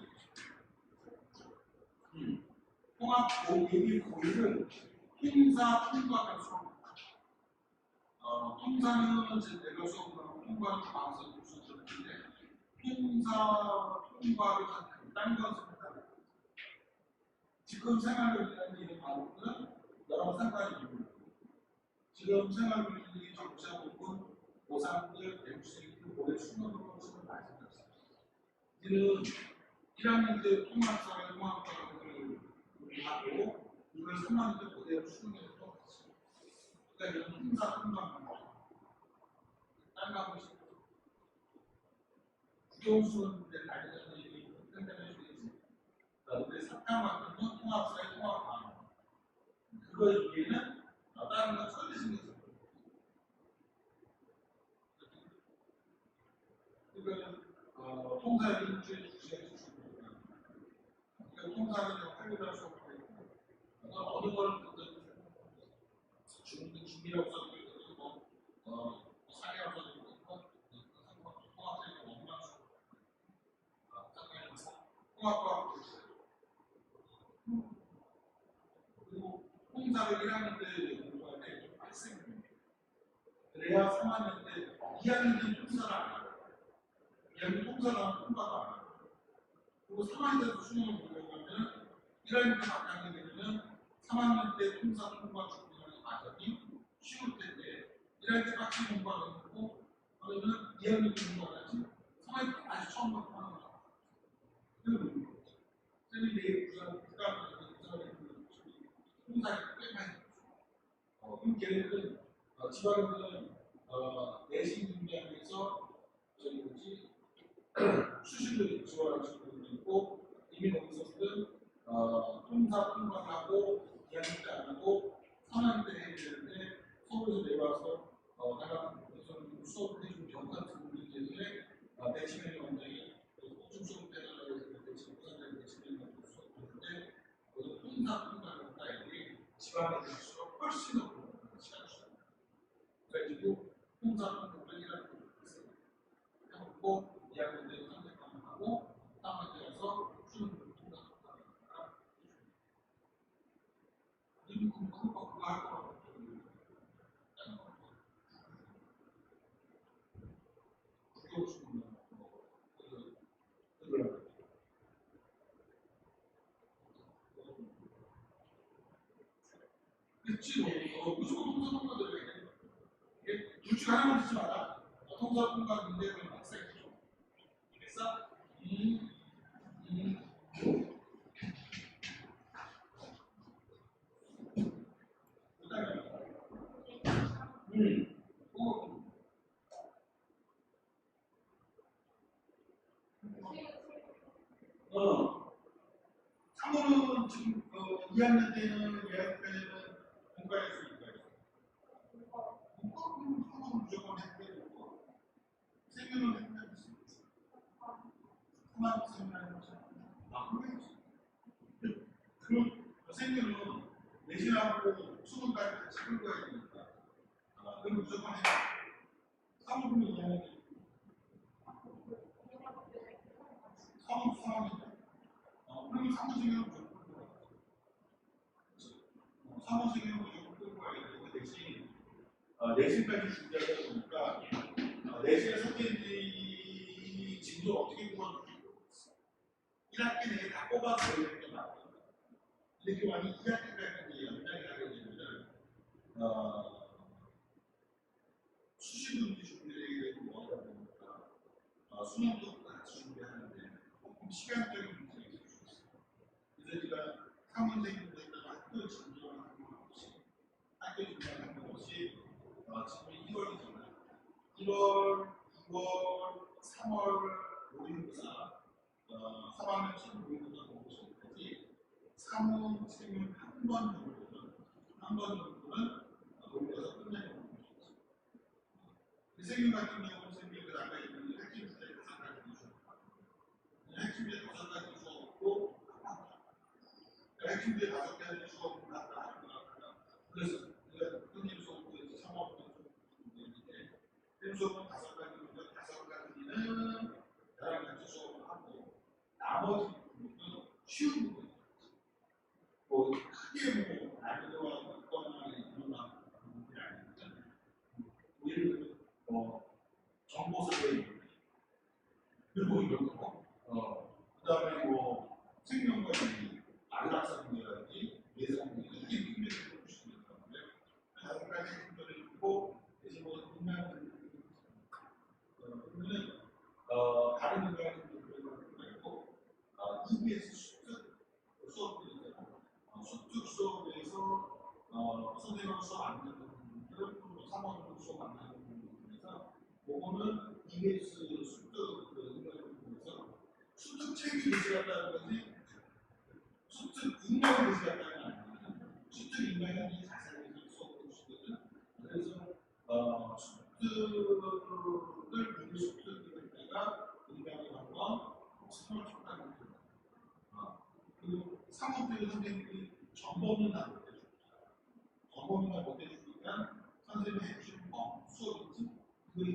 Speaker 1: 통합 예비고 1은 행사 통과가 수업입니다. 통사는 내가 수업하고 통과는 방송 수업인데 행사 통과를 딴 것은 지금 생활교육이라는 이런 과목은 여러 상관이 있는 거예요. 지금 생활교육이 적자 부분 고3들, 대학생들 올해 수능으로 수능 많이 생겼어요. 이는 1학년 때 통합사회 통합과학을 하고 이걸 3학년 때 그대로 수능에서 또 봤어요. 그러니까 이런 행사 통과만 봐요. 딴 과목이 국영수는 알려진 얘기 팬데믹이 되지. 근데 3학년 같은 통합사회 통합과학 그거 이해는 다른 건 전혀 신경 쓰고 그러니까 통사를 일주일에 주시해서 주고 그러니까 통사는 활용할 수 없고 어느 거를 준비라고 써도 되고 사회라고 써도 되고 통합을 통합과학 그리고 홍사를 1학년 때 공부할 때 좀 빡세거든요. 그래야 3학년 때 2학년 때 통사를 안 하고 2학년 통사를 하면 통과도 안 하고 그리고 3학년 때도 수능을 보려고 하면 1학년 때 막강하게 되면 3학년 때 통사 통과 준비하는 과정이 쉬울 텐데 1학년 때 빡친 공부하는 거고 그러면 2학년 때 공부 안 하지 3학년 때 다시 처음 하는 거야. 그리고 쌤이 내일 부산에 통사를 꽤 많이 했어. 그럼 걔네들은 지방에는 내신 준비하면서 저기 뭐지 수시를 지원할 친구들도 있고 이미 거기서는 통사 통과하고 2학년 때 안 하고 3학년 때 해야 되는데 서울에서 내려와서 나랑 수업을 해준 경관 친구들 때문에 대치면이 원장이 꼭좀 수업 해달라고 해서 대치 부산에 대치면이 수업 했는데 거기서 통사 통과를 한 아이들이 지방에 갈수록 훨씬 더 시간을 써요. 그래가지고 통사 통과를 해놓고 2학년 때 선택만 하고 3학년 때 가서 수능 통과를 하라. 이미 그거 할 거라고. 그치, 무조건 통사 통과 들어야 돼. 이게 둘 중 하나만 듣지 마라. 통사 통과 문제는 학생이죠. 됐어? 그다음에 상호는 지금 2학년 때는 2학년 때는 공부할 수 있어요. 상호는 무조건 했는데 생명은 했는데 하나 생명은 그럼 생명은 내신하고 수능까지 같이 끌고 가야 되니까 그럼 무조건 해. 상호는 2학년 때 상호는 그러면 상호생명은 무조건 끌고 가야 돼. 상호생명은 무조건 끌고 가야 되고 대신 내신까지 준비하다 보니까 내신의 성적이 진도 어떻게 뽑아줄지 모르겠어. 1학기 내에 다 뽑아서 이렇게 나와요. 근데 그 만약 2학기까지 연장이 하게 되면 수시분지 준비를 되고 하다 보니까 수능도 같이 준비하는데 조금 시간적인 문제가 있을 수 있어요. 그래서 제가 사문생분들과 학교 진도하는 것 없이 학교 진도하는 것 없이 지금 1월이잖아요. 1월, 2월, 3월 모의고사 3학년 친 모의고사 보고 시작까지 사문 생은 한번 정도는 모의고사 끝내는 거죠. 생일 같은 경우는 생일 아까 얘기한 핵심 주제 5가지 주었고 핵심 주제 5가지 주었고 핵심 주제 5가지 주었고 그래서 우리가 흔히 수업에서 3월 수업인데 수업은 5가지인데 5가지는 나랑 같이 수업을 하고 나머지 부분은 쉬운 부분 뭐 크게 뭐 난이도와 있거나 이런 부분이 아니거든. 예를 들면 정보서의 그리고 이런 거, 그다음에 뭐 생명과학이 안락사 문제라든지 예상 문제 이게 분명히 볼 수 있는 건데 5가지 분들을 있고 대신 뭐 분명한 그러면 다른 분야의 분들을 말고 EBS 수업들이 있잖아요. 수특 수업에서 선생님하고 수업 안 듣는 분들, 또 3학년 수업 안 듣는 분들에서 그거는 EBS 수특 부분에서 수특 책이 되시갔다는 거지 수특 인명이 되시갔다는 거 아니에요. 수특 인명이 자세하게 수업을 주시거든. 그래서 수특을 미리 수특을 내가 인명이 한번 스포를 쳤다는 거예요. 그리고 상업적인 선생님이 정보는 다 못해줍니다. 정보는 다 못해주니까 선생님이 해주신 수업인지 그게